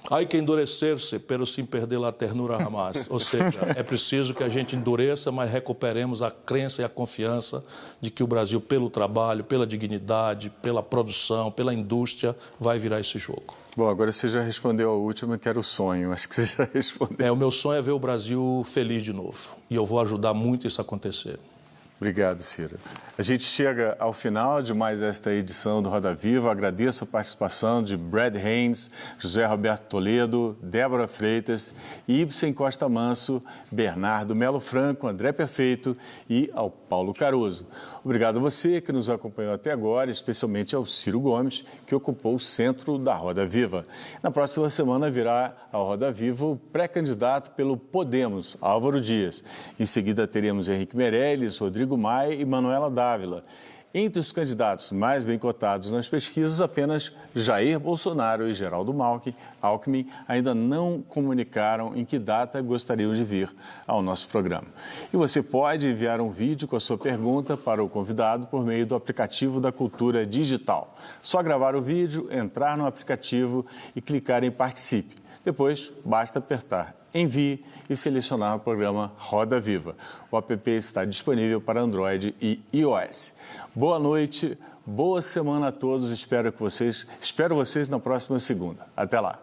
Hay que endurecer-se, pero sem perder a ternura jamais. Ou seja, é preciso que a gente endureça, mas recuperemos a crença e a confiança de que o Brasil, pelo trabalho, pela dignidade, pela produção, pela indústria, vai virar esse jogo.
Bom, agora você já respondeu a última, que era o sonho. Acho que você já respondeu.
O meu sonho é ver o Brasil feliz de novo. E eu vou ajudar muito isso a acontecer.
Obrigado, Ciro. A gente chega ao final de mais esta edição do Roda Viva. Agradeço a participação de Brad Haynes, José Roberto Toledo, Débora Freitas, Ibsen Costa Manso, Bernardo Melo Franco, André Perfeito e ao Paulo Caruso. Obrigado a você que nos acompanhou até agora, especialmente ao Ciro Gomes, que ocupou o centro da Roda Viva. Na próxima semana virá ao Roda Viva o pré-candidato pelo Podemos, Álvaro Dias. Em seguida teremos Henrique Meirelles, Rodrigo Maia e Manuela Dávila. Entre os candidatos mais bem cotados nas pesquisas, apenas Jair Bolsonaro e Geraldo Alckmin ainda não comunicaram em que data gostariam de vir ao nosso programa. E você pode enviar um vídeo com a sua pergunta para o convidado por meio do aplicativo da Cultura Digital. Só gravar o vídeo, entrar no aplicativo e clicar em Participe. Depois, basta apertar Envie e selecionar o programa Roda Viva. O app está disponível para Android e iOS. Boa noite, boa semana a todos. Espero vocês na próxima segunda. Até lá.